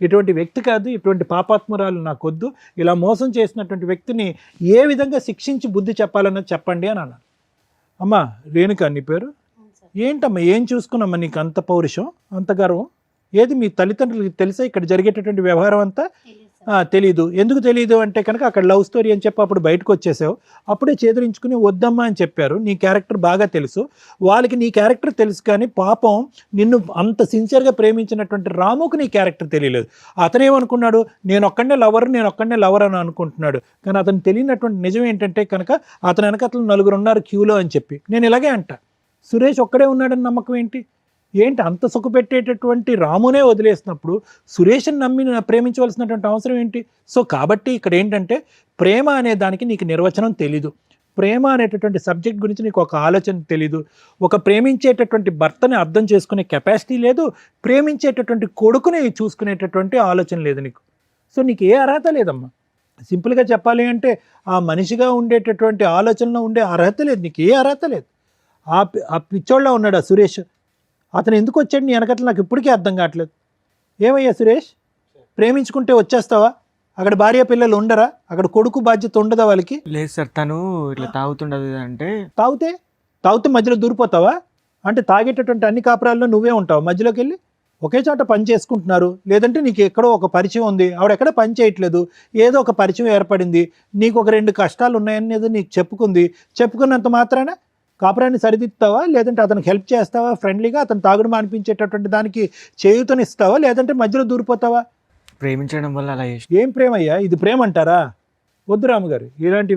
ఇటువంటి వ్యక్తి కాదు, ఇటువంటి పాపాత్మురాలు నాకు వద్దు, ఇలా మోసం చేసినటువంటి వ్యక్తిని ఏ విధంగా శిక్షించి బుద్ధి చెప్పాలన్నది చెప్పండి అని అన్నారు. అమ్మా రేణుక నీ పేరు ఏంటమ్మా, ఏం చూసుకున్నామ్మా నీకు అంత పౌరుషం, అంత గర్వం? ఏది మీ తల్లిదండ్రులకి తెలుసా ఇక్కడ జరిగేటటువంటి వ్యవహారం అంతా? తెలీదు. ఎందుకు తెలీదు అంటే కనుక అక్కడ లవ్ స్టోరీ అని చెప్పి అప్పుడు బయటకు వచ్చేసావు, అప్పుడే చేదరించుకుని వద్దమ్మా అని చెప్పారు. నీ క్యారెక్టర్ బాగా తెలుసు, వాళ్ళకి నీ క్యారెక్టర్ తెలుసు, కానీ పాపం నిన్ను అంత సిన్సియర్గా ప్రేమించినటువంటి రాముకు నీ క్యారెక్టర్ తెలియలేదు. అతను ఏమనుకున్నాడు, నేను ఒక్కడే లవర్ అని అనుకుంటున్నాడు. కానీ అతను తెలియనటువంటి నిజం ఏంటంటే కనుక అతను వెనకతలు 4 ఉన్నారు క్యూలో అని చెప్పి. నేను ఇలాగే అంట, సురేష్ ఒక్కడే ఉన్నాడని నమ్మకం ఏంటి అంత సుఖపెట్టేటటువంటి రామునే వదిలేసినప్పుడు సురేష్ని నమ్మి ప్రేమించవలసినటువంటి అవసరం ఏంటి? సో కాబట్టి ఇక్కడ ఏంటంటే ప్రేమ అనే దానికి నీకు నిర్వచనం తెలీదు, ప్రేమ అనేటటువంటి సబ్జెక్ట్ గురించి నీకు ఒక ఆలోచన తెలీదు, ఒక ప్రేమించేటటువంటి భర్తని అర్థం చేసుకునే కెపాసిటీ లేదు, ప్రేమించేటటువంటి కొడుకుని చూసుకునేటటువంటి ఆలోచన లేదు నీకు. సో నీకు ఏ అర్హత లేదమ్మా. సింపుల్గా చెప్పాలి అంటే ఆ మనిషిగా ఉండేటటువంటి ఆలోచనలో ఉండే అర్హత లేదు, నీకు ఏ అర్హత లేదు. ఆ పిచ్చోళ్ళ ఉన్నాడు ఆ సురేష్, అతను ఎందుకు వచ్చాడు నీ వెనకట్ల నాకు ఇప్పటికీ అర్థం కావట్లేదు. ఏమయ్యా సురేష్, ప్రేమించుకుంటే వచ్చేస్తావా? అక్కడ భార్య పిల్లలు ఉండరా? అక్కడ కొడుకు బాధ్యత ఉండదా వాళ్ళకి? లేదు సార్, తను ఇట్లా తాగుతుండదు అంటే. తాగితే మధ్యలో దూరిపోతావా? అంటే తాగేటటువంటి అన్ని కాపురాల్లో నువ్వే ఉంటావు, మధ్యలోకి వెళ్ళి ఒకే చోట పని చేసుకుంటున్నారు. లేదంటే నీకు ఎక్కడో ఒక పరిచయం ఉంది, ఆవిడ ఎక్కడ పని చేయట్లేదు, ఏదో ఒక పరిచయం ఏర్పడింది, నీకు ఒక 2 కష్టాలు ఉన్నాయనేది నీకు చెప్పుకున్నంత మాత్రాన కాపురాన్ని సరిదిద్దుతావా? లేదంటే అతనికి హెల్ప్ చేస్తావా? ఫ్రెండ్లీగా అతను తాగుడు మానిపించేటటువంటి దానికి చేయూతనిస్తావా? లేదంటే మధ్యలో దూరిపోతావా? ప్రేమించడం వల్ల అలా చేసి. ఏం ప్రేమ అయ్యా, ఇది ప్రేమ అంటారా? వద్దు రాముగారు, ఇలాంటి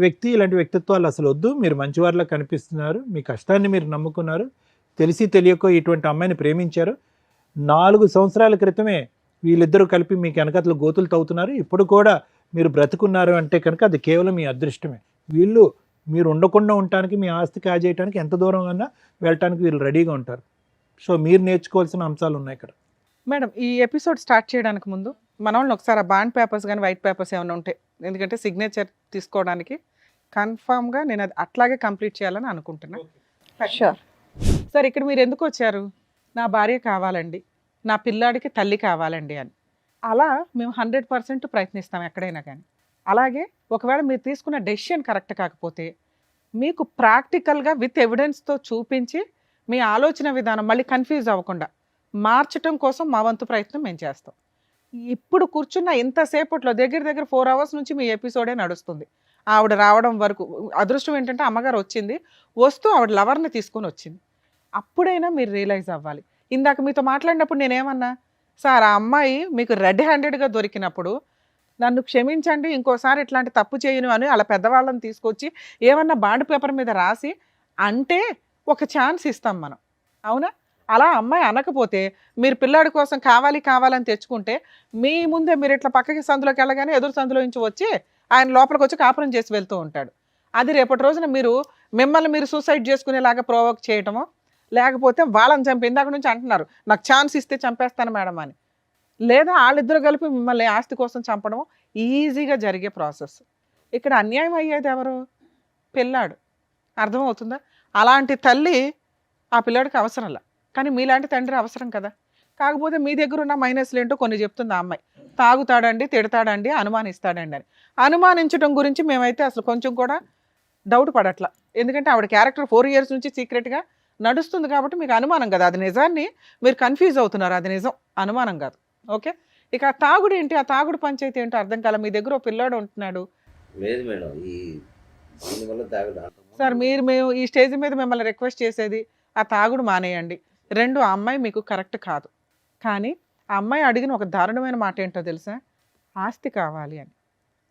వ్యక్తిత్వాలు అసలు వద్దు. మీరు మంచివారిలా కనిపిస్తున్నారు, మీ కష్టాన్ని మీరు నమ్ముకున్నారు, తెలిసి తెలియకో ఇటువంటి అమ్మాయిని ప్రేమించారు. 4 సంవత్సరాల క్రితమే వీళ్ళిద్దరూ కలిపి మీకు వెనకతలు గోతులు తవ్వుతున్నారు. ఇప్పుడు కూడా మీరు బ్రతుకున్నారు అంటే కనుక అది కేవలం మీ అదృష్టమే. మీరు ఉండకుండా ఉండటానికి, మీ ఆస్తి కాజేయడానికి ఎంత దూరం అన్నా వెళ్ళటానికి వీళ్ళు రెడీగా ఉంటారు. సో మీరు నేర్చుకోవాల్సిన అంశాలు ఉన్నాయి ఇక్కడ. మేడం, ఈ ఎపిసోడ్ స్టార్ట్ చేయడానికి ముందు మన వాళ్ళని ఒకసారి ఆ బాండ్ పేపర్స్ కానీ వైట్ పేపర్స్ ఏమైనా ఉంటాయి, ఎందుకంటే సిగ్నేచర్ తీసుకోవడానికి కన్ఫామ్గా నేను అది అట్లాగే కంప్లీట్ చేయాలని అనుకుంటున్నా. షూర్. సార్, ఇక్కడ మీరు ఎందుకు వచ్చారు? నా భార్య కావాలండి, నా పిల్లాడికి తల్లి కావాలండి అని. అలా మేము 100% ప్రయత్నిస్తాం ఎక్కడైనా కానీ. అలాగే ఒకవేళ మీరు తీసుకున్న డెసిషన్ కరెక్ట్ కాకపోతే మీకు ప్రాక్టికల్గా విత్ ఎవిడెన్స్తో చూపించి మీ ఆలోచన విధానం మళ్ళీ కన్ఫ్యూజ్ అవ్వకుండా మార్చటం కోసం మా వంతు ప్రయత్నం మేము చేస్తాం. ఇప్పుడు కూర్చున్న ఇంతసేపట్లో దగ్గర 4 hours నుంచి మీ ఎపిసోడే నడుస్తుంది. ఆవిడ రావడం వరకు అదృష్టం ఏంటంటే అమ్మగారు వచ్చింది, వస్తూ ఆవిడ లవర్ని తీసుకొని వచ్చింది. అప్పుడైనా మీరు రియలైజ్ అవ్వాలి. ఇందాక మీతో మాట్లాడినప్పుడు నేనేమన్నా, సార్ ఆ అమ్మాయి మీకు రెడ్ హ్యాండెడ్గా దొరికినప్పుడు నన్ను క్షమించండి, ఇంకోసారి ఇట్లాంటి తప్పు చేయను అని అలా పెద్దవాళ్ళని తీసుకొచ్చి ఏమన్నా బాండ్ పేపర్ మీద రాసి అంటే ఒక ఛాన్స్ ఇస్తాం మనం, అవునా? అలా అమ్మాయి అనకపోతే మీరు పిల్లాడి కోసం కావాలని తెచ్చుకుంటే మీ ముందే మీరు ఇట్లా పక్కకి సందులోకి వెళ్ళగానే ఎదురు సందులో నుంచి వచ్చి ఆయన లోపలికి వచ్చి కాపురం చేసి వెళ్తూ ఉంటాడు. అది రేపటి రోజున మిమ్మల్ని మీరు సూసైడ్ చేసుకునేలాగా ప్రొవోక్ చేయటమో, లేకపోతే వాళ్ళని చంపి ఇందాక నుంచి అంటున్నారు నాకు ఛాన్స్ ఇస్తే చంపేస్తాను మేడం అని, లేదా వాళ్ళిద్దరు కలిపి మిమ్మల్ని ఆస్తి కోసం చంపడం ఈజీగా జరిగే ప్రాసెస్. ఇక్కడ అన్యాయం అయ్యేది ఎవరు? పిల్లాడు. అర్థమవుతుందా? అలాంటి తల్లి ఆ పిల్లాడికి అవసరంలా, కానీ మీలాంటి తండ్రి అవసరం కదా. కాకపోతే మీ దగ్గర ఉన్న మైనస్లు ఏంటో కొన్ని చెప్తుంది ఆ అమ్మాయి. తాగుతాడండి, తిడతాడండి, అనుమానిస్తాడండి అని. అనుమానించడం గురించి మేమైతే అసలు కొంచెం కూడా డౌట్ పడట్లా, ఎందుకంటే ఆవిడ క్యారెక్టర్ 4 years నుంచి సీక్రెట్గా నడుస్తుంది కాబట్టి మీకు అనుమానం కదా. అది నిజాన్ని మీరు కన్ఫ్యూజ్ అవుతున్నారు, అది నిజం, అనుమానం కాదు. ఓకే, ఇక ఆ తాగుడు ఏంటి, ఆ తాగుడు పంచాయతీ ఏంటో అర్థం కాల. మీ దగ్గర ఓ పిల్లాడు ఉంటున్నాడు. లేదు మేడం, దీనివల్ల తాగుడు. సార్ మేము ఈ స్టేజ్ మీద మిమ్మల్ని రిక్వెస్ట్ చేసేది ఆ తాగుడు మానేయండి. రెండు, ఆ అమ్మాయి మీకు కరెక్ట్ కాదు. కానీ ఆ అమ్మాయి అడిగిన ఒక దారుణమైన మాట ఏంటో తెలుసా? ఆస్తి కావాలి అని.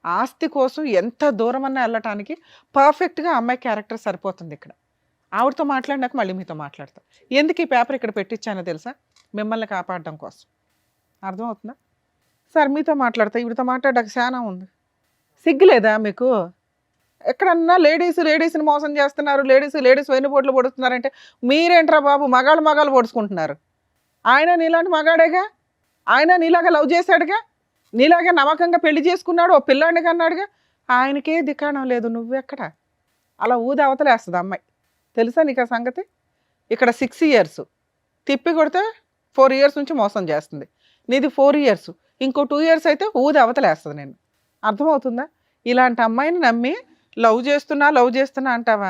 ఆస్తి కోసం ఎంత దూరమన్నా వెళ్ళటానికి పర్ఫెక్ట్గా అమ్మాయి క్యారెక్టర్ సరిపోతుంది ఇక్కడ. ఆవిడతో మాట్లాడినాక మళ్ళీ మీతో మాట్లాడతా. ఎందుకు ఈ పేపర్ ఇక్కడ పెట్టించానో తెలుసా? మిమ్మల్ని కాపాడడం కోసం. అర్థమవుతుందా? సార్ మీతో మాట్లాడతా, ఈవిడతో మాట్లాడడానికి చాలా ఉంది. సిగ్గులేదా మీకు? ఎక్కడన్నా లేడీస్ని మోసం చేస్తున్నారు, లేడీస్ వెన్నుపోట్లు పొడుస్తున్నారంటే మీరేంట్రా బాబు మగాళ్ళు పొడుచుకుంటున్నారు? ఆయన నీలాంటి మగాడేగా, ఆయన నీలాగా లవ్ చేశాడుగా, నీలాగా నమ్మకంగా పెళ్లి చేసుకున్నాడు, ఓ పిల్లాడిని కన్నాడుగా. ఆయనకే దిక్కాణం లేదు, నువ్వెక్కడ? అలా ఊది అవతలేస్తుంది అమ్మాయి. తెలుసా నీకు ఆ సంగతి? ఇక్కడ 6 years తిప్పి కొడితే 4 years నుంచి మోసం చేస్తుంది. నీది 4 years, ఇంకో 2 years అయితే ఊది అవతలేస్తుంది. నేను అర్థమవుతుందా? ఇలాంటి అమ్మాయిని నమ్మి లవ్ చేస్తున్నా అంటావా?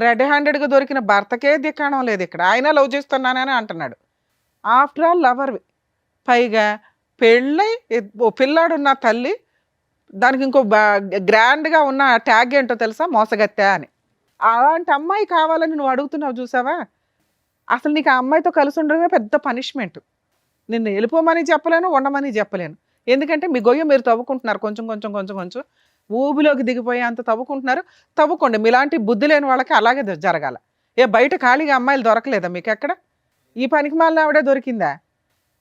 రెడ్ హ్యాండెడ్గా దొరికిన భర్తకే దిక్కాణం లేదు ఇక్కడ. ఆయన లవ్ చేస్తున్నానని అంటున్నాడు. ఆఫ్టర్ ఆల్ లవర్వి. పైగా పెళ్ళై ఓ పిల్లాడున్న తల్లి, దానికి ఇంకో గ్రాండ్గా ఉన్న ట్యాగ్ ఏంటో తెలుసా? మోసగత్తె అని. అలాంటి అమ్మాయి కావాలని నువ్వు అడుగుతున్నావు చూసావా? అసలు నీకు ఆ అమ్మాయితో కలిసి ఉండడమే పెద్ద పనిష్మెంట్. నిన్ను వెళ్ళిపోమని చెప్పలేను, ఉండమని చెప్పలేను. ఎందుకంటే మీ గొయ్య మీరు తవ్వుకుంటున్నారు, కొంచెం ఊబిలోకి దిగిపోయి అంత తవ్వుకుంటున్నారు. తవ్వుకోండి. మీలాంటి బుద్ధి లేని వాళ్ళకి అలాగే జరగాల. బయట ఖాళీగా అమ్మాయిలు దొరకలేదా మీకు ఎక్కడ? ఈ పనికి మాలిన ఆవిడే దొరికిందా?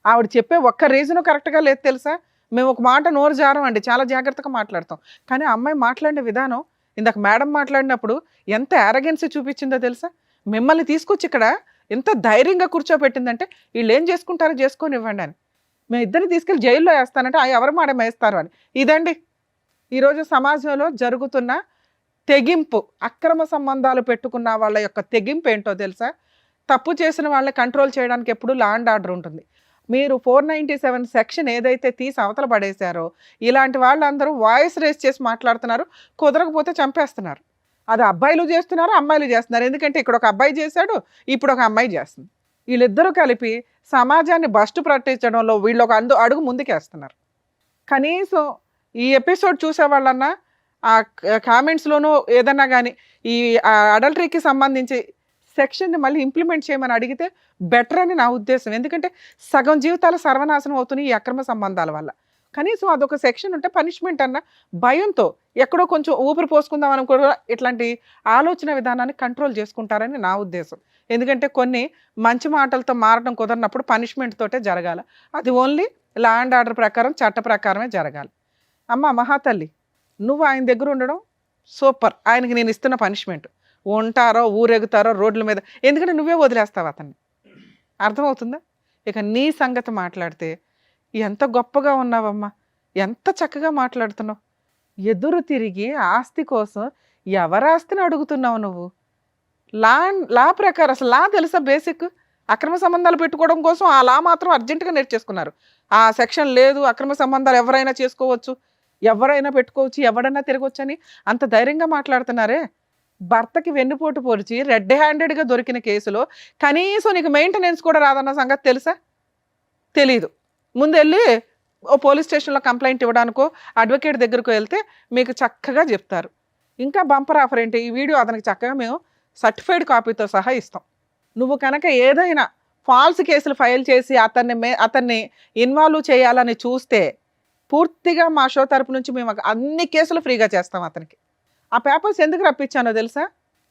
ఆవిడ చెప్పే ఒక్క రీజను కరెక్ట్గా లేదు తెలుసా? మేము ఒక మాట నోరు జారం అండి, చాలా జాగ్రత్తగా మాట్లాడతాం. కానీ ఆ అమ్మాయి మాట్లాడిన విధానం, ఇందాక మేడం మాట్లాడినప్పుడు ఎంత యారగెన్సీ చూపించిందో తెలుసా? మిమ్మల్ని తీసుకొచ్చి ఇక్కడ ఎంత ధైర్యంగా కూర్చోబెట్టిందంటే వీళ్ళు ఏం చేసుకుంటారో చేసుకొని ఇవ్వండి అని. మేము ఇద్దరిని తీసుకెళ్ళి జైల్లో వేస్తానంటే ఎవరు మేడం వేస్తారు అని. ఇదండి ఈరోజు సమాజంలో జరుగుతున్న తెగింపు. అక్రమ సంబంధాలు పెట్టుకున్న వాళ్ళ యొక్క తెగింపు ఏంటో తెలుసా? తప్పు చేసిన వాళ్ళని కంట్రోల్ చేయడానికి ఎప్పుడు లా అండ్ ఆర్డర్ ఉంటుంది. మీరు 497 సెక్షన్ ఏదైతే తీసి అవతల పడేశారో, ఇలాంటి వాళ్ళందరూ వాయిస్ రేస్ చేసి మాట్లాడుతున్నారు. కుదరకపోతే చంపేస్తున్నారు. అది అబ్బాయిలు చేస్తున్నారు, అమ్మాయిలు చేస్తున్నారు. ఎందుకంటే ఇక్కడ ఒక అబ్బాయి చేశాడు, ఇప్పుడు ఒక అమ్మాయి చేస్తుంది. వీళ్ళిద్దరూ కలిపి సమాజాన్ని బస్టు పట్టించడంలో వీళ్ళు ఒక అడుగు ముందుకేస్తున్నారు. కనీసం ఈ ఎపిసోడ్ చూసే వాళ్ళన్నా ఆ కామెంట్స్లోనూ ఏదన్నా కానీ ఈ అడల్టరీకి సంబంధించి సెక్షన్ని మళ్ళీ ఇంప్లిమెంట్ చేయమని అడిగితే బెటర్ అని నా ఉద్దేశం. ఎందుకంటే సగం జీవితాలు సర్వనాశనం అవుతున్నాయి ఈ అక్రమ సంబంధాల వల్ల. కనీసం అదొక సెక్షన్ ఉంటే పనిష్మెంట్ అన్న భయంతో ఎక్కడో కొంచెం ఊపిరి పోసుకుందాం అని కూడా ఇట్లాంటి ఆలోచన విధానాన్ని కంట్రోల్ చేసుకుంటారని నా ఉద్దేశం. ఎందుకంటే కొన్ని మంచి మాటలతో మారడం కుదరినప్పుడు పనిష్మెంట్ తోటే జరగాలి. అది ఓన్లీ లా అండ్ ఆర్డర్ ప్రకారం, చట్ట ప్రకారమే జరగాలి. అమ్మ మహాతల్లి, నువ్వు ఆయన దగ్గర ఉండడం సూపర్. ఆయనకి నేను ఇస్తున్న పనిష్మెంట్. ఉంటారో ఊరెగుతారో రోడ్ల మీద, ఎందుకంటే నువ్వే వదిలేస్తావు అతన్ని. అర్థమవుతుందా? ఇక నీ సంగతి మాట్లాడితే ఎంత గొప్పగా ఉన్నావమ్మా, ఎంత చక్కగా మాట్లాడుతున్నావు. ఎదురు తిరిగి ఆస్తి కోసం ఎవరి ఆస్తిని అడుగుతున్నావు నువ్వు? లా ప్రకారం అసలు లా తెలుసా? బేసిక్ అక్రమ సంబంధాలు పెట్టుకోవడం కోసం ఆ లా మాత్రం అర్జెంటుగా నేర్చేసుకున్నారు. ఆ సెక్షన్ లేదు, అక్రమ సంబంధాలు ఎవరైనా చేసుకోవచ్చు, ఎవరైనా పెట్టుకోవచ్చు, ఎవరైనా తిరగవచ్చు అని అంత ధైర్యంగా మాట్లాడుతున్నారే. భర్తకి వెన్నుపోటు పొడిచి రెడ్ హ్యాండెడ్గా దొరికిన కేసులో కనీసం నీకు మెయింటెనెన్స్ కూడా రాదన్న సంగతి తెలుసా? తెలీదు. ముందు వెళ్ళి ఓ పోలీస్ స్టేషన్లో కంప్లైంట్ ఇవ్వడానికో అడ్వకేట్ దగ్గరకు వెళ్తే మీకు చక్కగా చెప్తారు. ఇంకా బంపర్ ఆఫర్ ఏంటి, ఈ వీడియో అతనికి చక్కగా మేము సర్టిఫైడ్ కాపీతో సహా ఇస్తాం. నువ్వు కనుక ఏదైనా ఫాల్స్ కేసులు ఫైల్ చేసి అతన్ని ఇన్వాల్వ్ చేయాలని చూస్తే పూర్తిగా మా షో తరపు నుంచి మేము అన్ని కేసులు ఫ్రీగా చేస్తాం అతనికి. ఆ పేపర్స్ ఎందుకు రప్పించానో తెలుసా?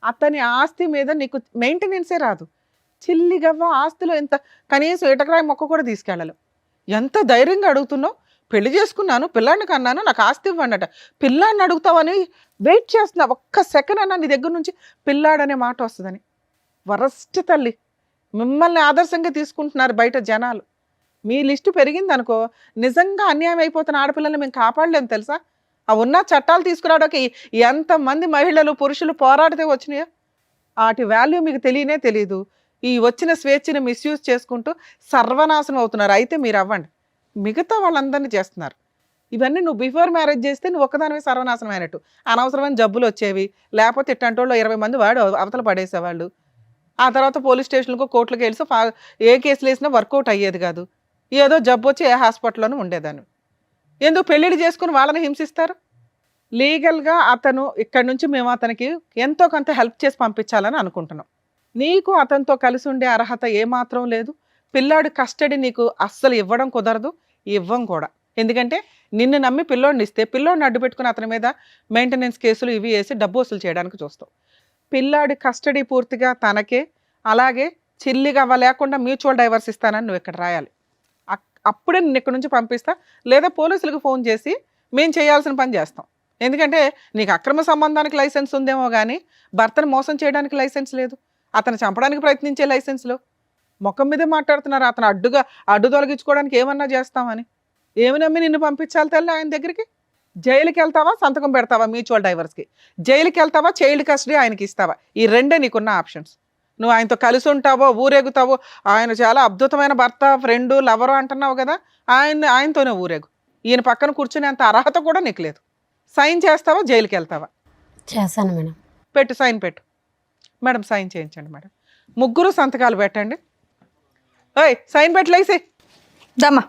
అతని ఆస్తి మీద నీకు మెయింటెనెన్సే రాదు. చిల్లిగవ్వ ఆస్తిలో ఎంత కనీసం ఇటకరాయి మొక్క కూడా తీసుకెళ్ళలేవు. ఎంత ధైర్యంగా అడుగుతున్నావు? పెళ్లి చేసుకున్నాను, పిల్లాడిని కన్నాను, నాకు ఆస్తి ఇవ్వండి అట. పిల్లాడిని అడుగుతావని వెయిట్ చేస్తున్నా. ఒక్క సెకండ్ అన్నా నీ దగ్గర నుంచి పిల్లాడనే మాట వస్తుందని. వరస్ట్ తల్లి, మిమ్మల్ని ఆదర్శంగా తీసుకుంటున్నారు బయట జనాలు. మీ లిస్టు పెరిగింది అనుకో, నిజంగా అన్యాయం అయిపోతున్న ఆడపిల్లల్ని మేము కాపాడలేము తెలుసా? ఆ ఉన్న చట్టాలు తీసుకురావడానికి ఎంతమంది మహిళలు పురుషులు పోరాడితే వచ్చినాయో వాటి వాల్యూ మీకు తెలియనే తెలీదు. ఈ వచ్చిన స్వేచ్ఛని మిస్యూజ్ చేసుకుంటూ సర్వనాశనం అవుతున్నారు. అయితే మీరు అవ్వండి, మిగతా వాళ్ళందరినీ చేస్తున్నారు. ఇవన్నీ నువ్వు బిఫోర్ మ్యారేజ్ చేస్తే నువ్వు ఒక్కదానివే సర్వనాశనం అయినట్టు. అనవసరమైన జబ్బులు వచ్చేవి, లేకపోతే ఇట్లాంటి వాళ్ళు 20 మంది వాడు అవతల పడేసేవాళ్ళు. ఆ తర్వాత పోలీస్ స్టేషన్లకు కోర్టులకు వెళ్ళి ఏ కేసులు వేసినా వర్కౌట్ అయ్యేది కాదు. ఏదో జబ్బు వచ్చి ఏ హాస్పిటల్లోనూ ఉండేదాన్ని. ఎందుకు పెళ్ళిళ్ళు చేసుకుని వాళ్ళని హింసిస్తారు? లీగల్గా అతను ఇక్కడి నుంచి మేము అతనికి ఎంతో కొంత హెల్ప్ చేసి పంపించాలని అనుకుంటున్నాం. నీకు అతనితో కలిసి ఉండే అర్హత ఏమాత్రం లేదు. పిల్లాడి కస్టడీ నీకు అస్సలు ఇవ్వడం కుదరదు, ఇవ్వం కూడా. ఎందుకంటే నిన్ను నమ్మి పిల్లోడిని ఇస్తే పిల్లోడిని అడ్డు పెట్టుకుని అతని మీద మెయింటెనెన్స్ కేసులు ఇవి వేసి డబ్బు వసూలు చేయడానికి చూస్తావు. పిల్లాడి కస్టడీ పూర్తిగా తనకే, అలాగే చిల్లిగా లేకుండా మ్యూచువల్ డైవర్స్ ఇస్తానని నువ్వు ఇక్కడ రాయాలి. అప్పుడే నిన్ను ఇక్కడ నుంచి పంపిస్తా, లేదా పోలీసులకు ఫోన్ చేసి మేము చేయాల్సిన పని చేస్తాం. ఎందుకంటే నీకు అక్రమ సంబంధానికి లైసెన్స్ ఉందేమో కానీ భర్తను మోసం చేయడానికి లైసెన్స్ లేదు, అతను చంపడానికి ప్రయత్నించే లైసెన్స్లో. ముఖం మీదే మాట్లాడుతున్నారు, అతను అడ్డు తొలగించుకోవడానికి ఏమన్నా చేస్తామని. ఏమి నమ్మి నిన్ను పంపించాలి తల్లి ఆయన దగ్గరికి? జైలుకి వెళ్తావా, సంతకం పెడతావా మ్యూచువల్ డైవర్స్కి? జైలుకి వెళ్తావా, చైల్డ్ కస్టడీ ఆయనకి ఇస్తావా? ఈ రెండే నీకున్న ఆప్షన్స్. నువ్వు ఆయనతో కలిసి ఉంటావో, ఊరేగుతావో, ఆయన చాలా అద్భుతమైన భర్త, ఫ్రెండు, లవరు అంటున్నావు కదా, ఆయనతోనే ఊరేగు. ఈయన పక్కన కూర్చునే అంత అర్హత కూడా నీకు లేదు. సైన్ చేస్తావా, జైలుకి వెళ్తావా? చేస్తాను మేడం. పెట్టు, సైన్ పెట్టు మేడం. సైన్ చేయించండి మేడం. ముగ్గురు సంతకాలు పెట్టండి. ఓయ్ సైన్ పెట్టలేసి దమ్మా.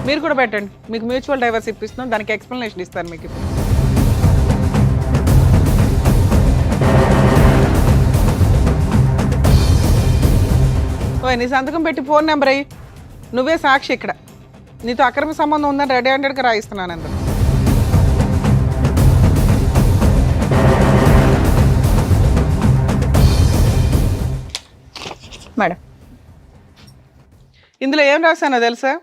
మీరు కూడా పెట్టండి. మీకు మ్యూచువల్ డైవర్స్ ఇప్పిస్తున్నాం, దానికి ఎక్స్ప్లెనేషన్ ఇస్తాను మీకు. ఓయ్ నీ సంతకం పెట్టి ఫోన్ నెంబర్ అయ్యి, నువ్వే సాక్షి ఇక్కడ. నీతో అక్రమ సంబంధం ఉందని రెడీ హ్యాండెడ్గా రాయిస్తున్నాను అందరూ. మేడం ఇందులో ఏం రాశానో తెలుసా?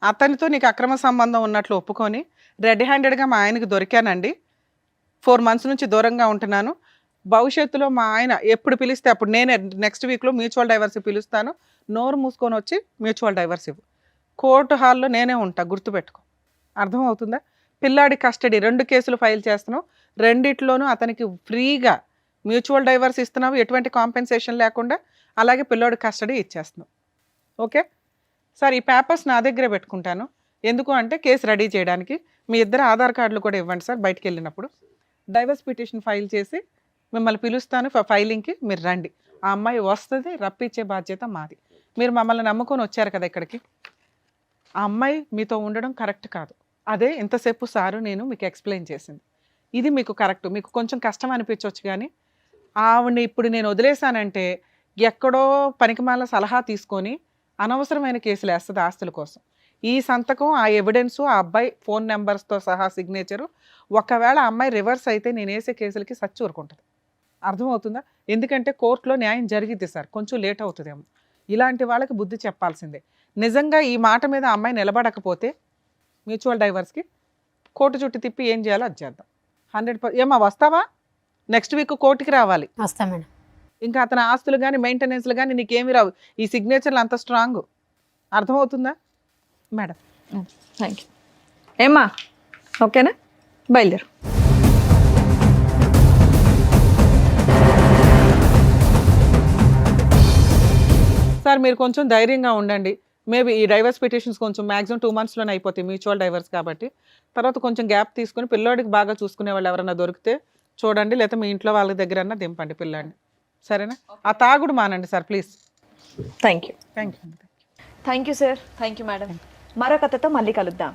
అతనితో నీకు అక్రమ సంబంధం ఉన్నట్లు ఒప్పుకొని రెడ్ హ్యాండెడ్గా మా ఆయనకి దొరికానండి, 4 months నుంచి దూరంగా ఉంటున్నాను. భవిష్యత్తులో మా ఆయన ఎప్పుడు పిలిస్తే అప్పుడు నేనే నెక్స్ట్ వీక్లో మ్యూచువల్ డైవర్స్ పిలుస్తాను. నోరు మూసుకొని వచ్చి మ్యూచువల్ డైవర్స్ ఇవ్వు. కోర్టు హాల్లో నేనే ఉంటా, గుర్తుపెట్టుకో. అర్థమవుతుందా? పిల్లాడి కస్టడీ 2 కేసులు ఫైల్ చేస్తున్నావు, రెండిట్లోనూ అతనికి ఫ్రీగా మ్యూచువల్ డైవర్స్ ఇస్తున్నావు, ఎటువంటి కాంపెన్సేషన్ లేకుండా. అలాగే పిల్లాడి కస్టడీ ఇచ్చేస్తున్నావు. ఓకే సార్, ఈ పేపర్స్ నా దగ్గరే పెట్టుకుంటాను. ఎందుకు అంటే కేసు రెడీ చేయడానికి. మీ ఇద్దరు ఆధార్ కార్డులు కూడా ఇవ్వండి సార్. బయటికి వెళ్ళినప్పుడు డైవర్స్ పిటిషన్ ఫైల్ చేసి మిమ్మల్ని పిలుస్తాను ఫైలింగ్కి, మీరు రండి. ఆ అమ్మాయి వస్తుంది, రప్పించే బాధ్యత మాది. మీరు మమ్మల్ని నమ్ముకొని వచ్చారు కదా ఇక్కడికి. ఆ అమ్మాయి మీతో ఉండడం కరెక్ట్ కాదు. అదే ఇంతసేపు సారు నేను మీకు ఎక్స్ప్లెయిన్ చేసింది. ఇది మీకు కరెక్ట్. మీకు కొంచెం కష్టం అనిపించవచ్చు, కానీ ఆవిడని ఇప్పుడు నేను వదిలేశానంటే ఎక్కడో పనికిమాల సలహా తీసుకొని అనవసరమైన కేసులు వేస్తుంది ఆస్తుల కోసం. ఈ సంతకం, ఆ ఎవిడెన్సు, ఆ అబ్బాయి ఫోన్ నెంబర్స్తో సహా సిగ్నేచరు, ఒకవేళ ఆ అమ్మాయి రివర్స్ అయితే నేను వేసే కేసులకి సచ్చి ఊరుకుంటుంది. అర్థమవుతుందా? ఎందుకంటే కోర్టులో న్యాయం జరిగిద్ది సార్, కొంచెం లేట్ అవుతుందేమో. ఇలాంటి వాళ్ళకి బుద్ధి చెప్పాల్సిందే. నిజంగా ఈ మాట మీద ఆ అమ్మాయి నిలబడకపోతే మ్యూచువల్ డైవర్స్కి కోర్టు చుట్టూ తిప్పి ఏం చేయాలో అది చేద్దాం. 100%. ఏమా వస్తావా? నెక్స్ట్ వీక్ కోర్టుకి రావాలి. వస్తా మేడం. ఇంకా అతని ఆస్తులు కానీ మెయింటెనెన్స్లు కానీ నీకేమి రావు. ఈ సిగ్నేచర్లు అంత స్ట్రాంగ్. అర్థమవుతుందా మేడం? Thank you. ఏమ్మా ఓకేనా? బయలుదేరు. సార్ మీరు కొంచెం ధైర్యంగా ఉండండి. మేబీ ఈ డైవర్స్ పిటిషన్స్ కొంచెం మ్యాక్సిమం 2 monthsలోనే అయిపోతాయి, మ్యూచువల్ డైవర్స్ కాబట్టి. తర్వాత కొంచెం గ్యాప్ తీసుకుని పిల్లోడికి బాగా చూసుకునే వాళ్ళు ఎవరైనా దొరికితే చూడండి, లేకపోతే మీ ఇంట్లో వాళ్ళ దగ్గర దింపండి పిల్లాడిని. సరేనా? ఆ తాగుడు మానండి sir please. Thank you. Thank you. Thank you sir. Thank you madam. మరో కథతో మళ్ళీ కలుద్దాం.